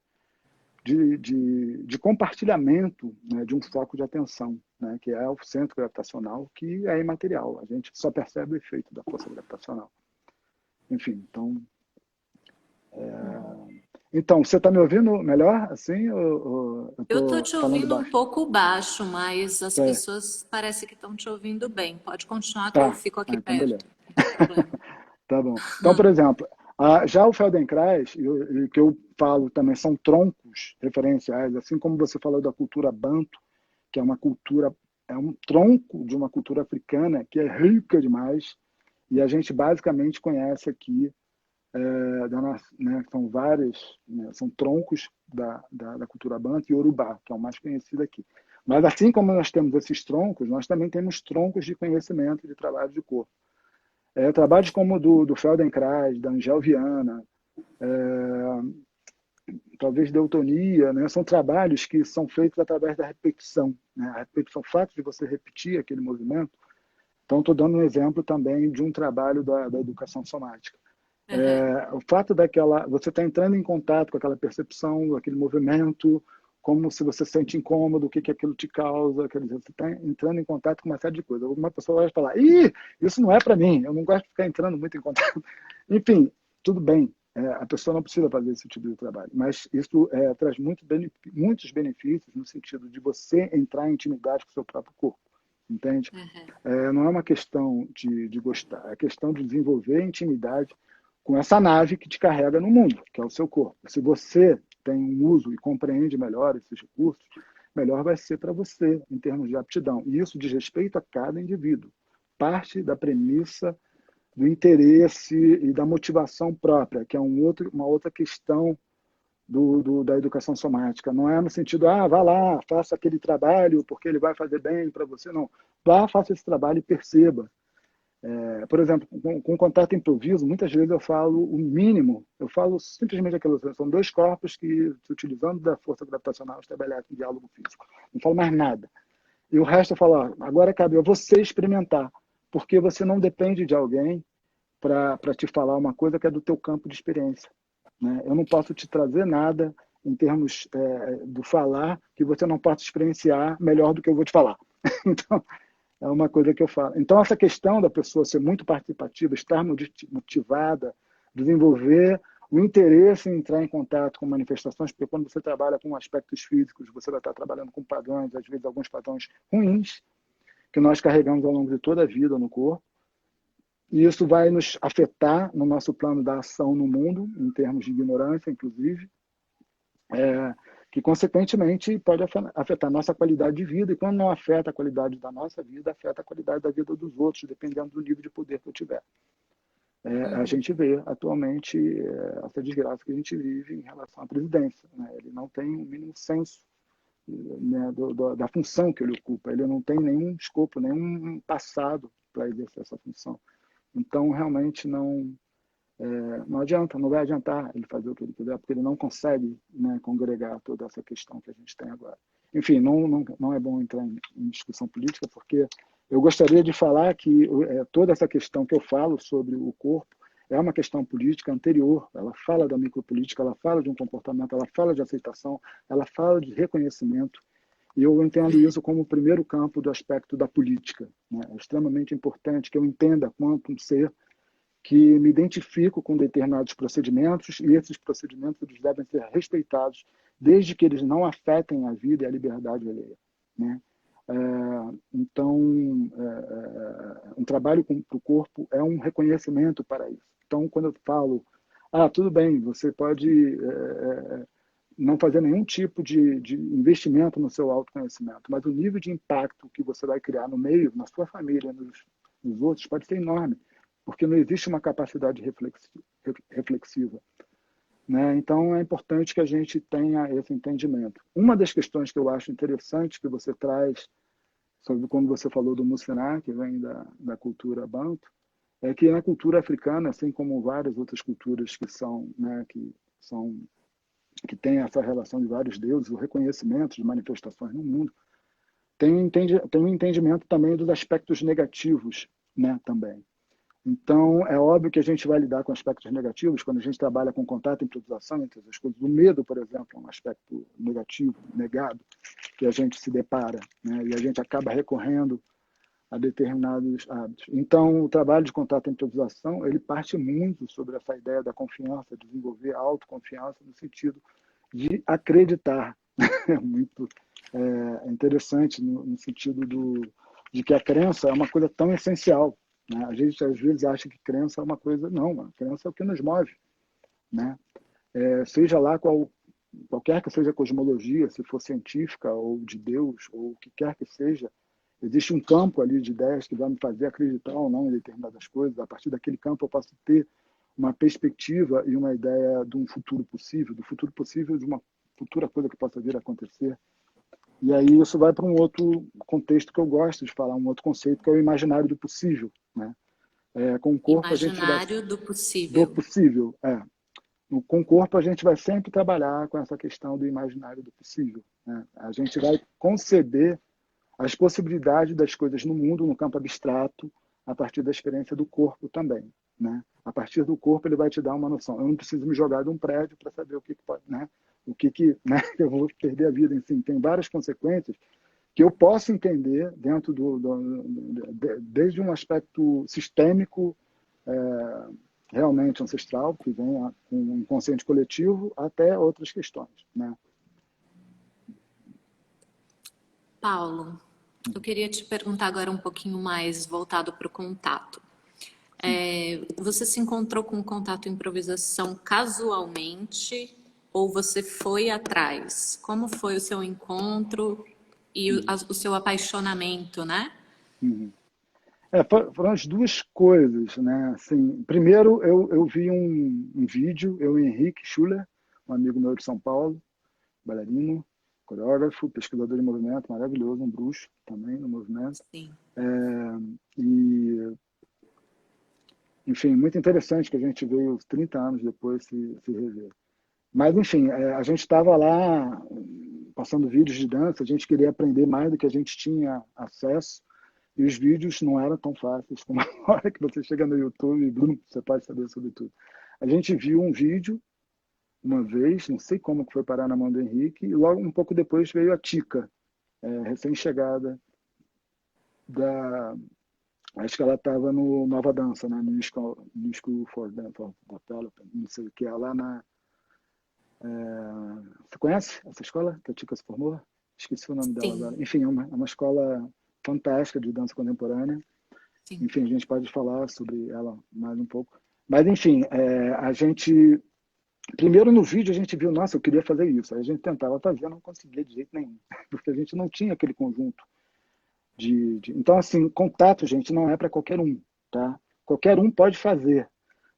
compartilhamento, né, de um foco de atenção, né, que é o centro gravitacional, que é imaterial. A gente só percebe o efeito da força gravitacional. Enfim, então... Então, você está me ouvindo melhor assim? Eu Eu estou estou te falando ouvindo um baixo? pouco baixo, mas as É, pessoas parece que estão te ouvindo bem. Pode continuar que eu tá. fico Ah, aqui então, beleza. perto. Não tem problema. Tá bom. Então, por exemplo, já o Feldenkrais, e que eu falo também, são troncos referenciais, assim como você falou da cultura Banto, que é uma cultura, é um tronco de uma cultura africana que é rica demais, e a gente basicamente conhece aqui, né, são vários, né, são troncos da cultura Banto e Yorubá, que é o mais conhecido aqui. Mas assim como nós temos esses troncos, nós também temos troncos de conhecimento de trabalho de corpo. Trabalhos como do Feldenkrais, da Angel Viana, talvez deutonia, né? São trabalhos que são feitos através da repetição, né? A repetição, o fato de você repetir aquele movimento. Então, estou dando um exemplo também de um trabalho da educação somática. Aham. O fato você está entrando em contato com aquela percepção, aquele movimento, como se você se sente incômodo, o que aquilo te causa, quer dizer, você está entrando em contato com uma série de coisas. Alguma pessoa vai falar, ih, isso não é para mim, eu não gosto de ficar entrando muito em contato. Enfim, tudo bem, a pessoa não precisa fazer esse tipo de trabalho, mas isso traz muitos benefícios no sentido de você entrar em intimidade com o seu próprio corpo, entende? Aham. Não é uma questão de gostar, é questão de desenvolver intimidade com essa nave que te carrega no mundo, que é o seu corpo. Se você tem um uso e compreende melhor esses recursos, melhor vai ser para você em termos de aptidão. E isso diz respeito a cada indivíduo. Parte da premissa do interesse e da motivação própria, que é uma outra questão da educação somática. Não é no sentido, vá lá, faça aquele trabalho porque ele vai fazer bem para você. Não. Vá, faça esse trabalho e perceba. Por exemplo, com contato improviso, muitas vezes eu falo o mínimo, eu falo simplesmente aquilo, são dois corpos que, se utilizando da força gravitacional, estabeletem um diálogo físico. Não falo mais nada. E o resto eu falo, agora cabe a você experimentar, porque você não depende de alguém para te falar uma coisa que é do teu campo de experiência. Né? Eu não posso te trazer nada em termos do falar que você não possa experienciar melhor do que eu vou te falar. Então, é uma coisa que eu falo. Então, essa questão da pessoa ser muito participativa, estar motivada, desenvolver o interesse em entrar em contato com manifestações, porque quando você trabalha com aspectos físicos, você vai estar trabalhando com padrões, às vezes alguns padrões ruins, que nós carregamos ao longo de toda a vida no corpo. E isso vai nos afetar no nosso plano da ação no mundo, em termos de ignorância, inclusive, que, consequentemente, pode afetar a nossa qualidade de vida. E quando não afeta a qualidade da nossa vida, afeta a qualidade da vida dos outros, dependendo do nível de poder que eu tiver. A Uhum. gente vê, atualmente, essa desgraça que a gente vive em relação à presidência. Né? Ele não tem o mínimo senso, né, da função que ele ocupa. Ele não tem nenhum escopo, nenhum passado para exercer essa função. Então, realmente, não adianta, não vai adiantar ele fazer o que ele quiser, porque ele não consegue, né, congregar toda essa questão que a gente tem agora. Enfim, não é bom entrar em discussão política, porque eu gostaria de falar que toda essa questão que eu falo sobre o corpo é uma questão política anterior. Ela fala da micropolítica, ela fala de um comportamento, ela fala de aceitação, ela fala de reconhecimento. E eu entendo isso como o primeiro campo do aspecto da política. Né? É extremamente importante que eu entenda quanto um ser que me identifico com determinados procedimentos e esses procedimentos eles devem ser respeitados desde que eles não afetem a vida e a liberdade alheia. Né? Então, um trabalho para o corpo é um reconhecimento para isso. Então, quando eu falo, tudo bem, você pode não fazer nenhum tipo de investimento no seu autoconhecimento, mas o nível de impacto que você vai criar no meio, na sua família, nos outros, pode ser enorme, porque não existe uma capacidade reflexiva. Né? Então, é importante que a gente tenha esse entendimento. Uma das questões que eu acho interessante que você traz, sobre quando você falou do Muciná, que vem da cultura Banto, é que na cultura africana, assim como várias outras culturas que são, né, que tem essa relação de vários deuses, o reconhecimento de manifestações no mundo, tem um entendimento também dos aspectos negativos, né, também. Então, é óbvio que a gente vai lidar com aspectos negativos quando a gente trabalha com contato e improvisação entre as coisas. O medo, por exemplo, é um aspecto negativo, negado, que a gente se depara, né, e a gente acaba recorrendo a determinados hábitos. Então, o trabalho de contato e improvisação, ele parte muito sobre essa ideia da confiança, desenvolver a autoconfiança no sentido de acreditar. É muito interessante no sentido de que a crença é uma coisa tão essencial. Né? A gente, às vezes, acha que crença é uma coisa... Não, a crença é o que nos move. Né? Seja lá qualquer que seja a cosmologia, se for científica ou de Deus, ou o que quer que seja, existe um campo ali de ideias que vai me fazer acreditar ou não em determinadas coisas. A partir daquele campo eu posso ter uma perspectiva e uma ideia de um futuro possível, do futuro possível de uma futura coisa que possa vir a acontecer. E aí isso vai para um outro contexto que eu gosto de falar, um outro conceito, que é o imaginário do possível. Né? Com o corpo a gente vai... Imaginário do Do possível. possível, com o corpo a gente vai sempre trabalhar com essa questão do imaginário do possível, né? A gente vai conceber as possibilidades das coisas no mundo, no campo abstrato, a partir da experiência do corpo também, né? A partir do corpo ele vai te dar uma noção. Eu não preciso me jogar de um prédio para saber o que pode, né? O que, né? Eu vou perder a vida, enfim, tem várias consequências que eu posso entender dentro desde um aspecto sistêmico, é, realmente ancestral, que vem com um inconsciente coletivo, até outras questões, né? Paulo, eu queria te perguntar agora um pouquinho mais voltado para o contato. Você se encontrou com o contato improvisação casualmente ou você foi atrás? Como foi o seu encontro e o seu apaixonamento, né? Uhum. Foram as duas coisas, né? Assim, primeiro, eu vi um vídeo, eu e Henrique Schuller, um amigo meu de São Paulo, bailarino, coreógrafo, pesquisador de movimento, maravilhoso, um bruxo também no movimento. Sim. E, enfim, muito interessante que a gente veio 30 anos depois se rever. Mas, enfim, a gente estava lá passando vídeos de dança, a gente queria aprender mais do que a gente tinha acesso, e os vídeos não eram tão fáceis como a hora que você chega no YouTube e, Bruno, você pode saber sobre tudo. A gente viu um vídeo uma vez, não sei como que foi parar na mão do Henrique, e logo um pouco depois veio a Tica, recém-chegada da... Acho que ela estava no Nova Dança, né? No School for Development, não sei o que é, lá na... Você conhece essa escola que a Tica se formou? Esqueci o nome dela agora. Sim, Enfim, é uma escola fantástica de dança contemporânea. sim. Enfim, a gente pode falar sobre ela mais um pouco. Mas, enfim, a gente... Primeiro no vídeo a gente viu, nossa, eu queria fazer isso. Aí a gente tentava fazer, não conseguia de jeito nenhum. Porque a gente não tinha aquele conjunto Então, assim, contato, gente, não é para qualquer um, tá? Qualquer um pode fazer,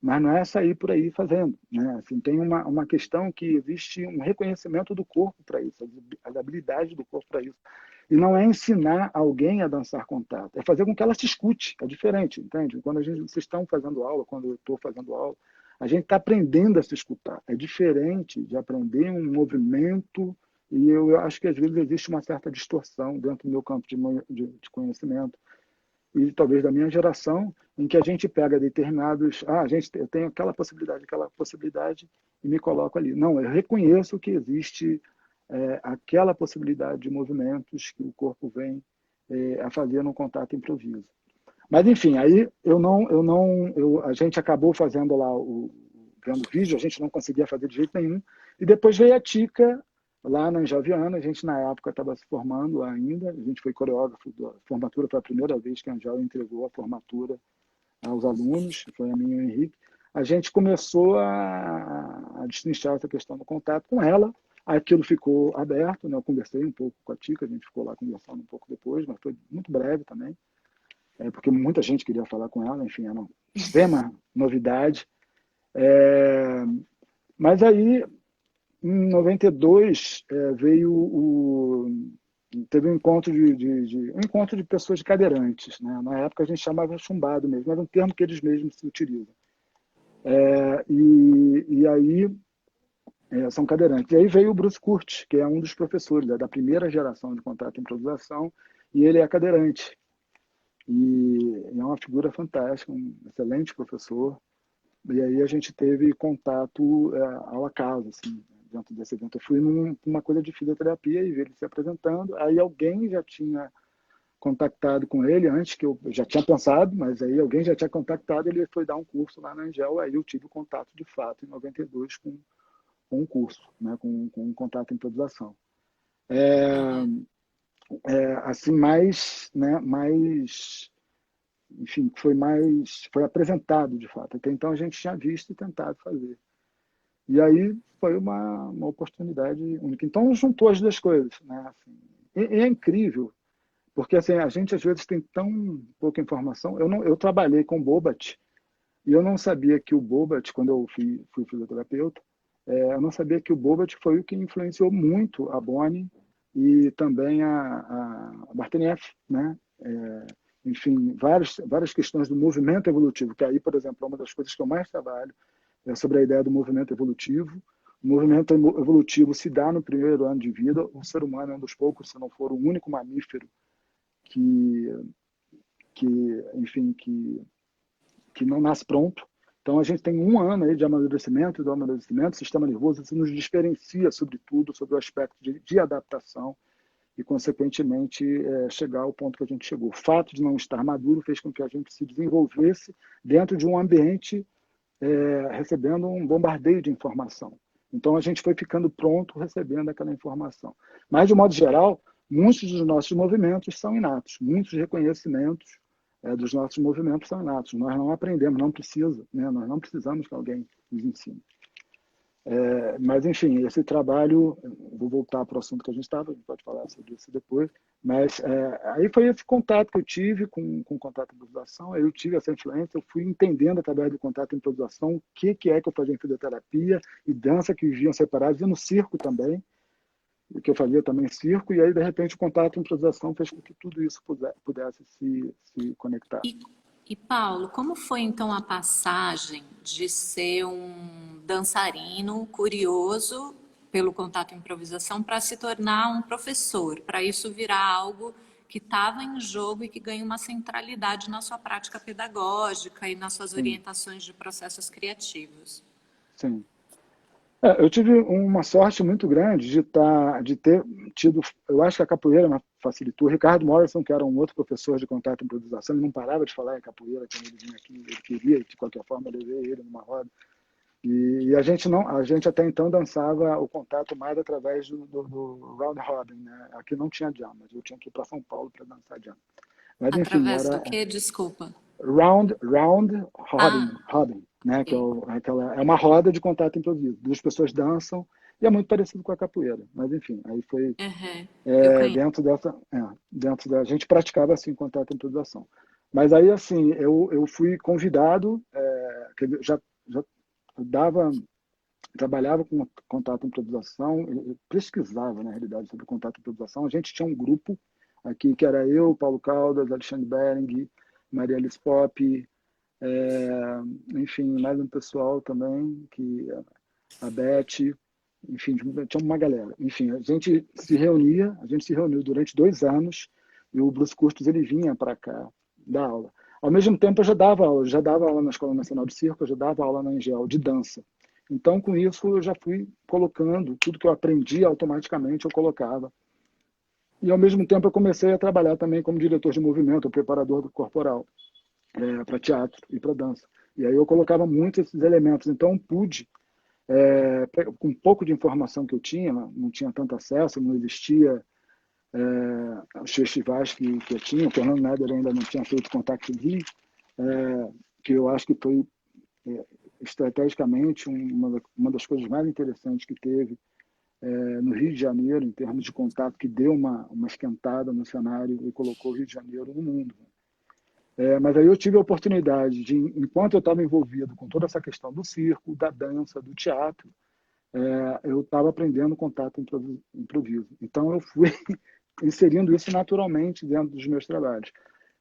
mas não é sair por aí fazendo, né? Assim, tem uma questão que existe um reconhecimento do corpo para isso, as habilidades do corpo para isso. E não é ensinar alguém a dançar contato, é fazer com que ela se escute, é diferente, entende? Quando vocês estão fazendo aula, quando eu estou fazendo aula, a gente está aprendendo a se escutar. É diferente de aprender um movimento e eu acho que às vezes existe uma certa distorção dentro do meu campo de conhecimento e talvez da minha geração, em que a gente pega determinados, eu tenho aquela possibilidade e me coloco ali. Não, eu reconheço que existe aquela possibilidade de movimentos que o corpo vem a fazer no contato improviso. Mas enfim, aí a gente acabou fazendo lá vendo o vídeo, a gente não conseguia fazer de jeito nenhum, e depois veio a Tica lá na Angel Viana, a gente na época estava se formando ainda, a gente foi coreógrafo da formatura, foi a primeira vez que a Angel entregou a formatura aos alunos, foi a minha e o Henrique, a gente começou a destrinchar essa questão do contato com ela, aquilo ficou aberto, né? Eu conversei um pouco com a Tica, a gente ficou lá conversando um pouco depois, mas foi muito breve também, porque muita gente queria falar com ela, enfim, era uma extrema novidade. Mas aí, em 92, teve um encontro um encontro de pessoas cadeirantes, né? Na época a gente chamava chumbado mesmo, era um termo que eles mesmos se utilizam. E aí são cadeirantes. E aí veio o Bruce Curtis, que é um dos professores da primeira geração de contato e improvisação, e ele é cadeirante. E é uma figura fantástica, um excelente professor. E aí a gente teve contato ao acaso, assim, dentro desse evento. Eu fui numa coisa de fisioterapia e vi ele se apresentando. Aí alguém já tinha contactado com ele antes, que eu já tinha pensado, mas aí alguém já tinha contactado, ele foi dar um curso lá na Angel, aí eu tive o contato de fato em 92 com um curso, né, com um contato em improvisação. Assim, enfim, foi apresentado de fato. Até então a gente tinha visto e tentado fazer. E aí foi uma oportunidade única. Então juntou as duas coisas, né? Assim, é incrível, porque assim, a gente às vezes tem tão pouca informação. Eu trabalhei com Bobat e eu não sabia que o Bobat, quando eu fui fisioterapeuta, eu não sabia que o Bobat foi o que influenciou muito a Bonnie e também a Bartenieff, né? Enfim, várias questões do movimento evolutivo, que aí, por exemplo, é uma das coisas que eu mais trabalho, sobre a ideia do movimento evolutivo. O movimento evolutivo se dá no primeiro ano de vida. O ser humano é um dos poucos, se não for o único mamífero que, enfim, que não nasce pronto. Então, a gente tem um ano aí de amadurecimento, e do amadurecimento, o sistema nervoso se nos diferencia, sobretudo, sobre o aspecto de adaptação e, consequentemente, chegar ao ponto que a gente chegou. O fato de não estar maduro fez com que a gente se desenvolvesse dentro de um ambiente recebendo um bombardeio de informação. Então, a gente foi ficando pronto recebendo aquela informação. Mas, de modo geral, muitos dos nossos movimentos são inatos, muitos reconhecimentos dos nossos movimentos são inatos. Nós não aprendemos, não precisa, né? Nós não precisamos que alguém nos ensine. Mas, enfim, esse trabalho, vou voltar para o assunto que a gente estava, a gente pode falar sobre isso depois, mas aí foi esse contato que eu tive com contato e improvisação, aí eu tive essa influência, eu fui entendendo através do contato e improvisação o que é que eu fazia em fisioterapia e dança que viviam separados, e no circo também, que eu fazia também circo, e aí, de repente, o contato e improvisação fez com que tudo isso pudesse se conectar. E Paulo, como foi então a passagem de ser um dançarino curioso pelo contato e improvisação para se tornar um professor, para isso virar algo que estava em jogo e que ganha uma centralidade na sua prática pedagógica e nas suas Sim, orientações de processos criativos? sim. Eu tive uma sorte muito grande de ter tido, eu acho que a capoeira me facilitou. O Ricardo Morrison, que era um outro professor de contato e improvisação, ele não parava de falar em capoeira quando ele vinha aqui, ele queria, de qualquer forma, eu levei ele numa roda. E a gente até então dançava o contato mais através do round robin, né? Aqui não tinha jam, mas eu tinha que ir para São Paulo para dançar jam. Mas enfim, Através do era que? Desculpa. round Ah, robin, né? Que é, ok. é uma roda de contato improviso. Duas pessoas dançam e é muito parecido com a capoeira. Mas enfim, aí foi Uhum. Eu conheço. dentro da a gente praticava assim contato e improvisação. Mas aí assim eu fui convidado, já dava trabalhava com contato e improvisação, eu pesquisava, na realidade, sobre contato e improvisação. A gente tinha um grupo aqui que era eu, Paulo Caldas, Alexandre Bering, Maria Alice Pop, enfim, mais um pessoal também, a Beth, enfim, tinha uma galera. Enfim, a gente se reuniu durante 2 anos e o Bruce Curtis ele vinha para cá dar aula. Ao mesmo tempo, eu já dava aula na Escola Nacional de Circo, eu já dava aula na Engel de dança. Então, com isso, eu já fui colocando tudo que eu aprendi automaticamente, eu colocava. E, ao mesmo tempo, eu comecei a trabalhar também como diretor de movimento, preparador do corporal, para teatro e para dança. E aí eu colocava muito esses elementos. Então, pude com um pouco de informação que eu tinha, não tinha tanto acesso, não existia os festivais que eu tinha, o Fernando Nader ainda não tinha feito Contact Rio, que eu acho que foi estrategicamente uma das coisas mais interessantes que teve no Rio de Janeiro, em termos de contato, que deu uma esquentada no cenário e colocou o Rio de Janeiro no mundo. Mas aí eu tive a oportunidade de, enquanto eu estava envolvido com toda essa questão do circo, da dança, do teatro, eu estava aprendendo contato improviso. Então, eu fui inserindo isso naturalmente dentro dos meus trabalhos.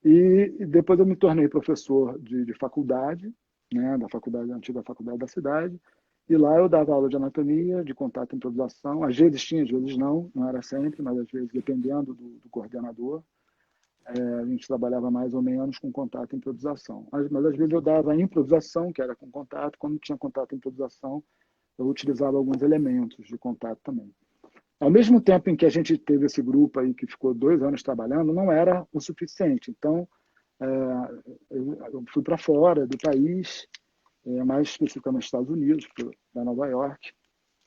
E depois eu me tornei professor de faculdade, né, da antiga faculdade da cidade, e lá eu dava aula de anatomia, de contato e improvisação. Às vezes tinha, às vezes não era sempre, mas às vezes dependendo do coordenador. A gente trabalhava mais ou menos com contato e improvisação. Mas às vezes eu dava improvisação, que era com contato. Quando tinha contato e improvisação, eu utilizava alguns elementos de contato também. Ao mesmo tempo em que a gente teve esse grupo aí que ficou 2 anos trabalhando, não era o suficiente. Então, eu fui para fora do país, mais especificamente nos Estados Unidos, para Nova York,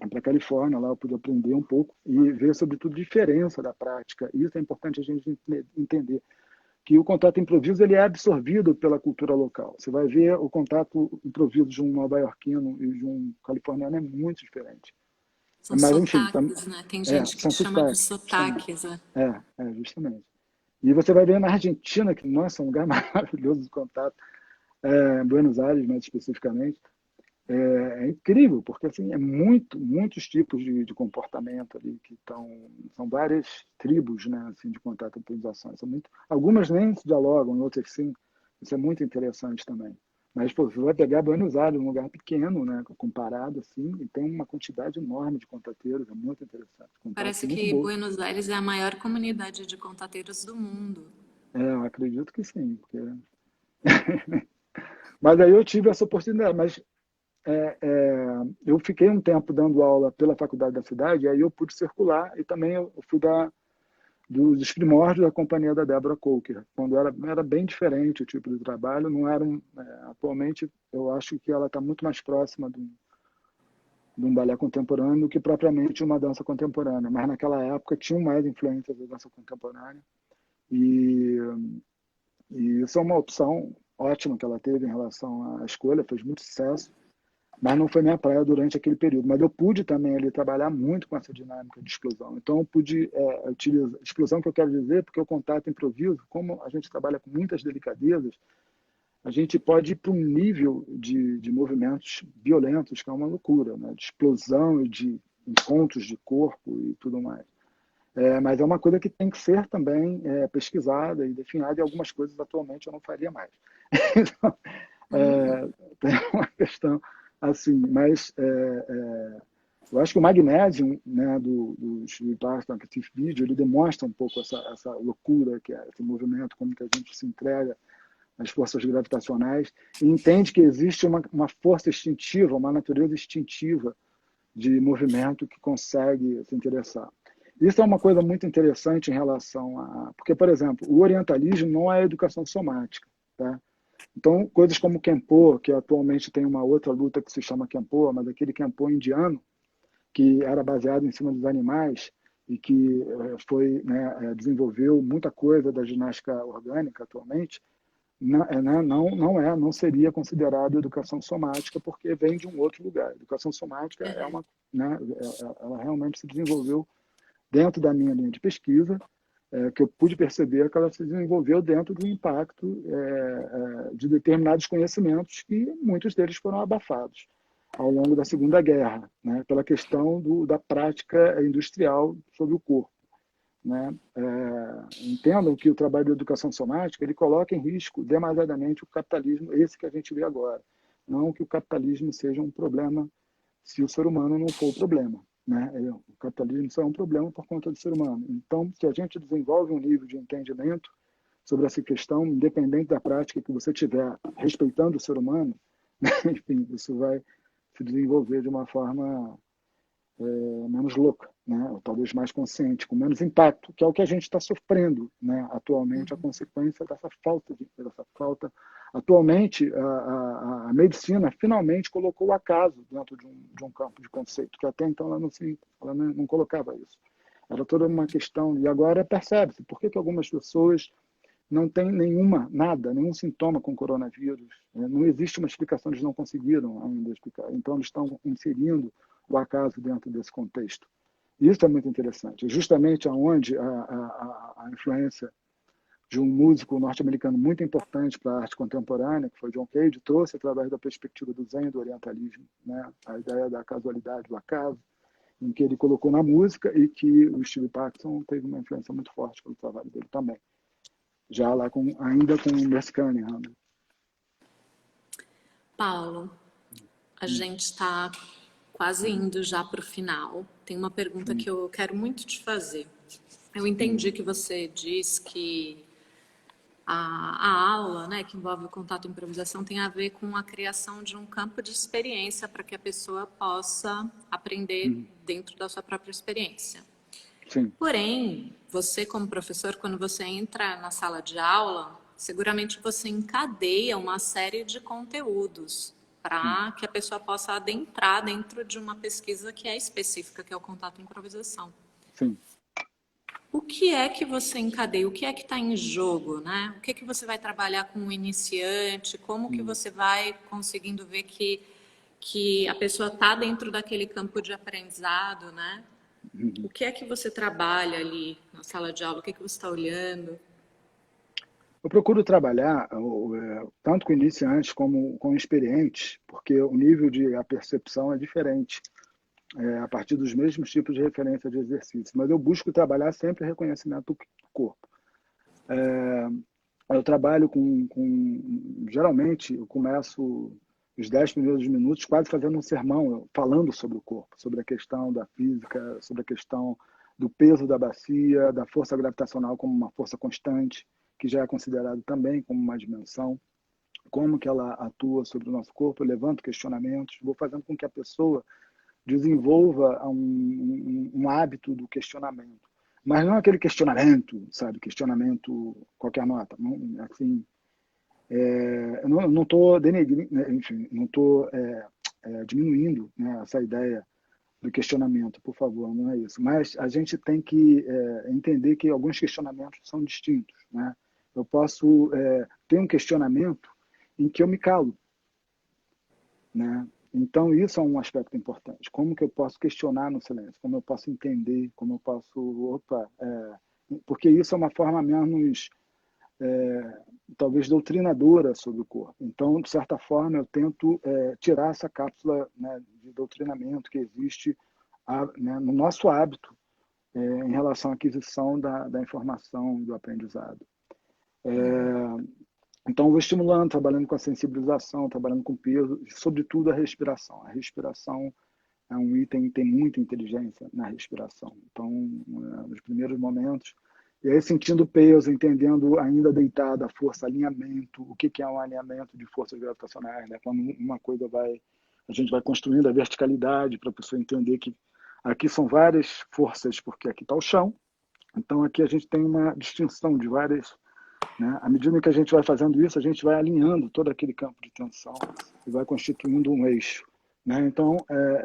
para a Califórnia. Lá eu pude aprender um pouco e ver, sobretudo, a diferença da prática. Isso é importante a gente entender, que o contato improviso ele é absorvido pela cultura local. Você vai ver o contato improviso de um nova-iorquino e de um californiano é muito diferente. São Mas, enfim, sotaques, né? Tem gente que são chama de sotaques, justamente. sotaques, né? Justamente. E você vai ver na Argentina, que, nossa, é um lugar maravilhoso de contato, Buenos Aires, mais especificamente, é incrível, porque assim, muitos tipos de comportamento ali que são várias tribos, né, assim, de contato e improvisação. Algumas nem se dialogam, outras sim. Isso é muito interessante também. Mas, pô, você vai pegar Buenos Aires, um lugar pequeno, né, comparado, assim, e tem uma quantidade enorme de contateiros, é muito interessante, contatos Parece muito que bons. Buenos Aires é a maior comunidade de contateiros do mundo. Eu acredito que sim, porque... Mas aí eu tive essa oportunidade, mas eu fiquei um tempo dando aula pela faculdade da cidade, e aí eu pude circular, e também eu fui dos primórdios da companhia da Deborah Coker, quando era bem diferente o tipo de trabalho, não era atualmente eu acho que ela está muito mais próxima de um balé contemporâneo do que propriamente uma dança contemporânea, mas naquela época tinham mais influências da dança contemporânea, e, e isso é uma opção ótima que ela teve em relação à escolha, fez muito sucesso, mas não foi minha praia durante aquele período. Mas eu pude também ali trabalhar muito com essa dinâmica de explosão. Então eu pude utilizar explosão que eu quero dizer, porque o contato improviso, como a gente trabalha com muitas delicadezas, a gente pode ir para um nível de movimentos violentos, que é uma loucura, né? De explosão e de encontros de corpo e tudo mais. Mas é uma coisa que tem que ser também pesquisada e definida, e algumas coisas atualmente eu não faria mais. Então, Uhum. tem uma questão assim, mas eu acho que o Magnesium, né, do Steve Paxton, esse vídeo, ele demonstra um pouco essa loucura que é esse movimento, como que a gente se entrega às forças gravitacionais e entende que existe uma força instintiva, uma natureza instintiva de movimento que consegue se interessar. Isso é uma coisa muito interessante em relação a... Porque, por exemplo, o orientalismo não é educação somática, tá? Então, coisas como o Kenpo, que atualmente tem uma outra luta que se chama Kenpo, mas aquele Kenpo indiano, que era baseado em cima dos animais e que desenvolveu muita coisa da ginástica orgânica atualmente, não seria considerado educação somática porque vem de um outro lugar. Educação somática Uhum. ela realmente se desenvolveu dentro da minha linha de pesquisa, que eu pude perceber que ela se desenvolveu dentro do impacto de determinados conhecimentos que muitos deles foram abafados ao longo da Segunda Guerra, né, pela questão da prática industrial sobre o corpo. Né? Entendam que o trabalho de educação somática ele coloca em risco demasiadamente o capitalismo, esse que a gente vê agora. Não que o capitalismo seja um problema se o ser humano não for o problema. Né? O capitalismo só é um problema por conta do ser humano. Então, se a gente desenvolve um nível de entendimento sobre essa questão, independente da prática que você tiver, respeitando o ser humano, enfim, isso vai se desenvolver de uma forma menos louca, né? Ou talvez mais consciente, com menos impacto, que é o que a gente está sofrendo, né? Atualmente, a Uhum. consequência dessa falta. Atualmente, a medicina finalmente colocou o acaso dentro de um campo de conceito, que até então ela não colocava isso. Era toda uma questão, e agora percebe-se por que algumas pessoas não têm nenhum sintoma com coronavírus. Né? Não existe uma explicação, eles não conseguiram ainda explicar. Então, eles estão inserindo o acaso dentro desse contexto. Isso é muito interessante. Justamente aonde a influência de um músico norte-americano muito importante para a arte contemporânea, que foi John Cage, trouxe através da perspectiva do Zen e do orientalismo, né, a ideia da casualidade, do acaso, em que ele colocou na música e que o Steve Paxton teve uma influência muito forte pelo trabalho dele também. Já lá ainda com o Merce Cunningham. Paulo, a gente está quase indo já para o final. Tem uma pergunta Sim, que eu quero muito te fazer. Eu entendi sim, que você diz que a aula, né, que envolve o contato e improvisação, tem a ver com a criação de um campo de experiência para que a pessoa possa aprender dentro da sua própria experiência. sim, Porém, você como professor, quando você entra na sala de aula, seguramente você encadeia uma série de conteúdos sim, para que a pessoa possa adentrar dentro de uma pesquisa que é específica, que é o contato e improvisação. sim. O que é que você encadeia? O que é que está em jogo, né? O que é que você vai trabalhar com o iniciante? Como que você vai conseguindo ver que a pessoa está dentro daquele campo de aprendizado, né? O que é que você trabalha ali na sala de aula? O que é que você está olhando? Eu procuro trabalhar tanto com iniciantes como com experientes, porque o nível de a percepção é diferente, a partir dos mesmos tipos de referência de exercício. Mas eu busco trabalhar sempre reconhecimento do corpo. Eu trabalho geralmente, eu começo os 10 primeiros minutos quase fazendo um sermão, falando sobre o corpo, sobre a questão da física, sobre a questão do peso da bacia, da força gravitacional como uma força constante, que já é considerado também como uma dimensão, como que ela atua sobre o nosso corpo. Eu levanto questionamentos, vou fazendo com que a pessoa desenvolva um hábito do questionamento. Mas não aquele questionamento, sabe? Questionamento qualquer nota. Não, assim, eu não estou denegrindo, né? Enfim, não estou diminuindo, né, essa ideia do questionamento, por favor, não é isso. Mas a gente tem que entender que alguns questionamentos são distintos, né? Eu posso ter um questionamento em que eu me calo, né? Então, isso é um aspecto importante. Como que eu posso questionar no silêncio? Como eu posso entender? Como eu posso... porque isso é uma forma menos, talvez, doutrinadora sobre o corpo. Então, de certa forma, eu tento tirar essa cápsula, né, de doutrinamento que existe né, no nosso hábito em relação à aquisição da informação, do aprendizado. Então, eu vou estimulando, trabalhando com a sensibilização, trabalhando com peso, e, sobretudo, a respiração. A respiração é um item que tem muita inteligência na respiração. Então, nos primeiros momentos, e aí sentindo o peso, entendendo ainda deitada a força, alinhamento, o que é um alinhamento de forças gravitacionais, né? Quando uma coisa a gente vai construindo a verticalidade para a pessoa entender que aqui são várias forças, porque aqui está o chão, então aqui a gente tem uma distinção de várias, né? À medida que a gente vai fazendo isso, a gente vai alinhando todo aquele campo de tensão e vai constituindo um eixo, né? Então,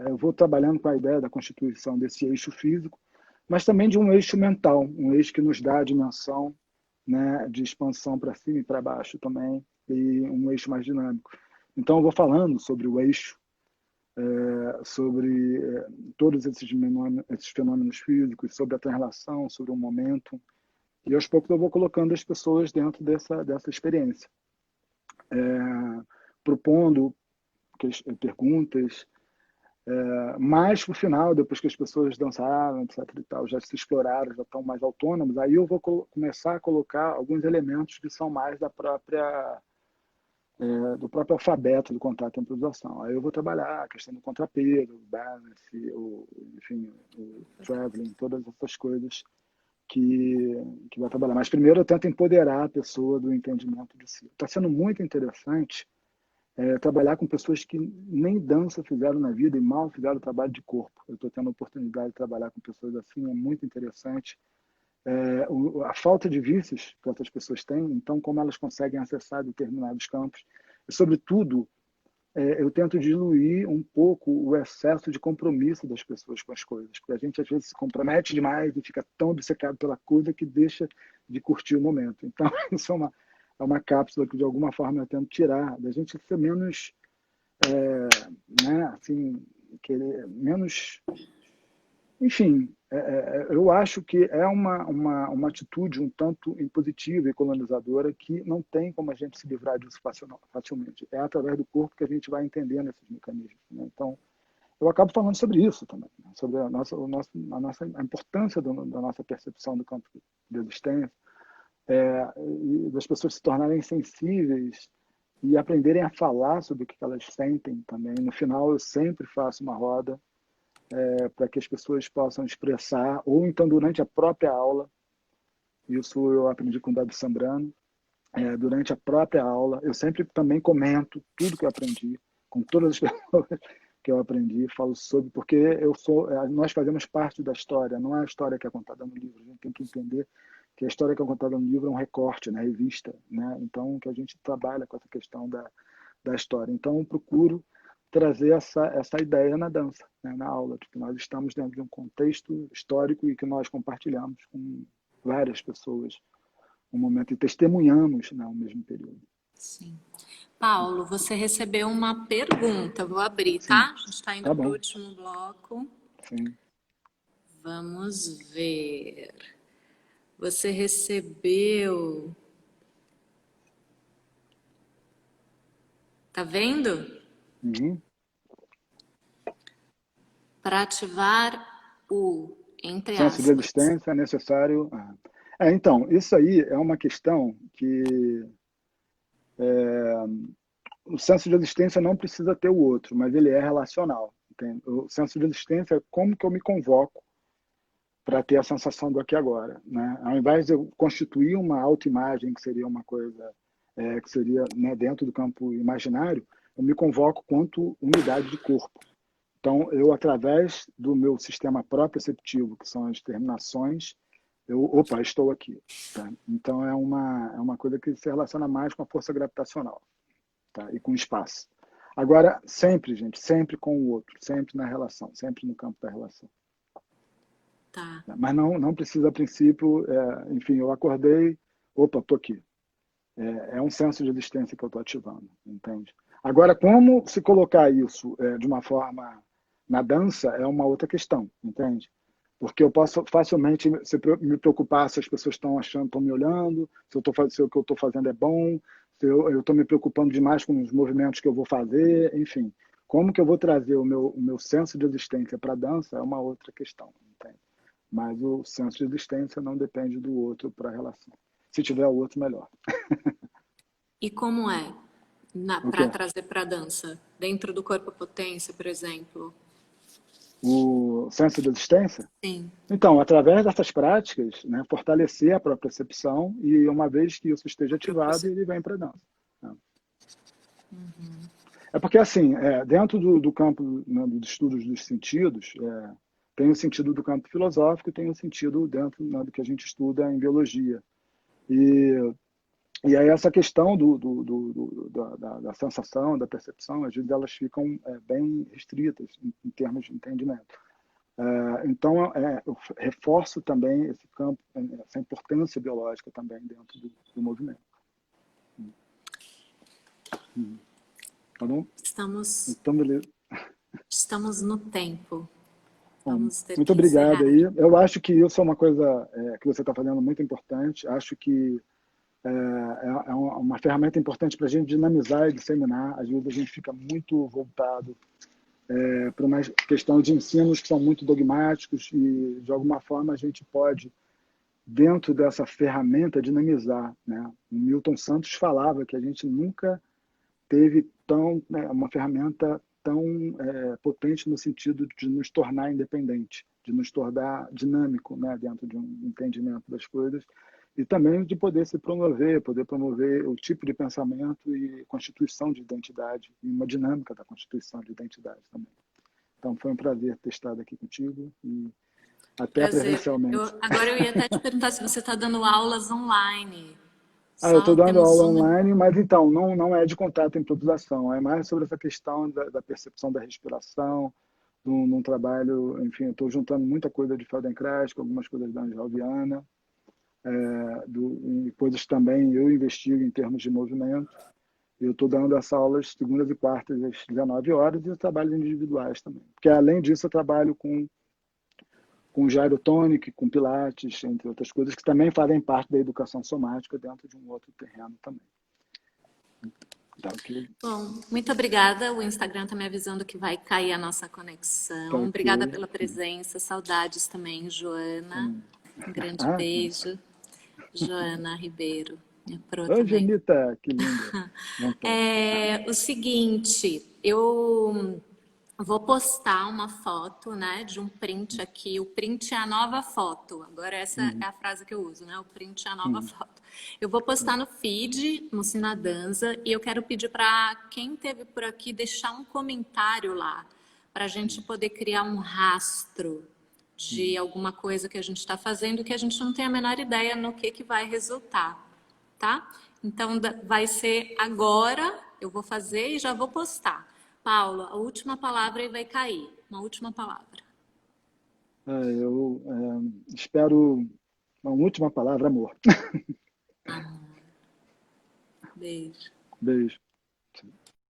eu vou trabalhando com a ideia da constituição desse eixo físico, mas também de um eixo mental, um eixo que nos dá a dimensão, né, de expansão para cima e para baixo também, e um eixo mais dinâmico. Então, eu vou falando sobre o eixo, sobre todos esses fenômenos físicos, sobre a translação, sobre o momento, e aos poucos eu vou colocando as pessoas dentro dessa experiência, propondo perguntas, mas no final, depois que as pessoas dançaram, etc. e tal, já se exploraram, já estão mais autônomos, aí eu vou começar a colocar alguns elementos que são mais do próprio alfabeto do contato e improvisação. Aí eu vou trabalhar a questão do contrapeso, o balance, enfim, o traveling, todas essas coisas que vai trabalhar. Mas primeiro eu tento empoderar a pessoa do entendimento de si. Está sendo muito interessante trabalhar com pessoas que nem dança fizeram na vida e mal fizeram trabalho de corpo. Eu estou tendo a oportunidade de trabalhar com pessoas assim, é muito interessante. A falta de vícios que essas pessoas têm, então como elas conseguem acessar determinados campos. E, sobretudo, eu tento diluir um pouco o excesso de compromisso das pessoas com as coisas, porque a gente às vezes se compromete demais e fica tão obcecado pela coisa que deixa de curtir o momento. Então, isso é uma cápsula que de alguma forma eu tento tirar, da gente ser menos, né, assim, menos, enfim, eu acho que é uma atitude um tanto impositiva e colonizadora que não tem como a gente se livrar disso facilmente. É através do corpo que a gente vai entendendo esses mecanismos, né? Então, eu acabo falando sobre isso também, né? Sobre a importância da nossa percepção do campo de existência, e das pessoas se tornarem sensíveis e aprenderem a falar sobre o que elas sentem também. No final, eu sempre faço uma roda para que as pessoas possam expressar, ou então durante a própria aula, isso eu aprendi com o Davi Sambrano, durante a própria aula, eu sempre também comento tudo que eu aprendi, com todas as pessoas que eu aprendi, falo sobre, porque nós fazemos parte da história, não é a história que é contada no livro, a gente tem que entender que a história que é contada no livro é um recorte, né, revista, né, então que a gente trabalha com essa questão da história. Então eu procuro trazer essa ideia na dança, né, na aula, de que nós estamos dentro de um contexto histórico e que nós compartilhamos com várias pessoas um momento e testemunhamos, né, o mesmo período. Sim. Paulo, você recebeu uma pergunta, vou abrir, Sim, tá? A gente está indo tá para o bom. último bloco. Sim. Vamos ver. Você recebeu. Tá vendo? Uhum. Para ativar o, entre Senso de aspas. existência é necessário. Então, isso aí é uma questão que o senso de existência não precisa ter o outro, mas ele é relacional. Entende? O senso de existência é como que eu me convoco para ter a sensação do aqui e agora, né? Ao invés de eu constituir uma autoimagem, que seria uma coisa que seria, né, dentro do campo imaginário, eu me convoco quanto unidade de corpo. Então, eu, através do meu sistema proprioceptivo, que são as terminações, opa, estou aqui. Tá? Então, é uma coisa que se relaciona mais com a força gravitacional, tá? E com o espaço. Agora, sempre, gente, sempre com o outro, sempre na relação, sempre no campo da relação. Tá. Mas não precisa, a princípio, enfim, eu acordei, opa, estou aqui. É um senso de existência que eu estou ativando, entende? Agora, como se colocar isso de uma forma na dança é uma outra questão, entende? Porque eu posso facilmente me preocupar se as pessoas estão achando, estão me olhando, se o que eu estou fazendo é bom, se eu estou me preocupando demais com os movimentos que eu vou fazer, enfim. Como que eu vou trazer o meu senso de existência para a dança é uma outra questão, entende? Mas o senso de existência não depende do outro para a relação. Se tiver o outro, melhor. E como é O para quê? trazer para a dança? Dentro do corpo potência, por exemplo? O senso de existência? Sim. Então, através dessas práticas, né, fortalecer a própria percepção e uma vez que isso esteja ativado, ele vem para a dança. Né? É porque, assim, dentro do campo, né, dos estudos dos sentidos, tem o sentido do campo filosófico e tem o sentido dentro, né, do que a gente estuda em biologia. E, e aí essa questão da sensação, da percepção, às vezes elas ficam bem restritas em termos de entendimento. Então, eu reforço também esse campo, essa importância biológica também dentro do movimento. Tá bom? Estamos, Então, beleza. estamos no tempo. Bom, Vamos ter muito que obrigado encerrar. aí. Eu acho que isso é uma coisa que você está fazendo muito importante. Acho que é uma ferramenta importante para a gente dinamizar e disseminar. Às vezes a gente fica muito voltado para uma questão de ensinos que são muito dogmáticos e, de alguma forma, a gente pode, dentro dessa ferramenta, dinamizar. Né? O Milton Santos falava que a gente nunca teve uma ferramenta tão potente no sentido de nos tornar independente, de nos tornar dinâmico, né, dentro de um entendimento das coisas e também de poder se promover, poder promover o tipo de pensamento e constituição de identidade e uma dinâmica da constituição de identidade também. Então foi um prazer ter estado aqui contigo e até Prazer. presencialmente. Agora eu ia até te perguntar se você está dando aulas online. Eu estou Só dando temos aula uma. online, mas então, não é de contato e improvisação, é mais sobre essa questão da percepção da respiração, num trabalho, enfim, eu estou juntando muita coisa de Feldenkrais, com algumas coisas da Angel Viana, e coisas também eu investigo em termos de movimento. Eu estou dando essas aulas segundas e quartas às 19 horas e trabalhos individuais também. Porque, além disso, eu trabalho com gyrotonic, com pilates, entre outras coisas, que também fazem parte da educação somática dentro de um outro terreno também. Tá, ok? Bom, muito obrigada. O Instagram está me avisando que vai cair a nossa Tá, conexão. Obrigada ok. pela presença. Saudades também, Joana. Também. Um grande Ah, beijo. Joana Ribeiro, minha pro oi, também. Janita, que linda. Então, O seguinte, eu vou postar uma foto, né, de um print aqui. O print é a nova foto. Agora essa é uhum, a frase que eu uso, né? O print é a nova uhum, foto. Eu vou postar no feed, no Sinadanza, e eu quero pedir para quem esteve por aqui deixar um comentário lá, para a gente poder criar um rastro de uhum. alguma coisa que a gente está fazendo que a gente não tem a menor ideia no que vai resultar, tá? Então vai ser agora, eu vou fazer e já vou postar. Paulo, a última palavra e vai cair. Uma última palavra. Eu espero uma última palavra, amor. Amor. Beijo. Beijo.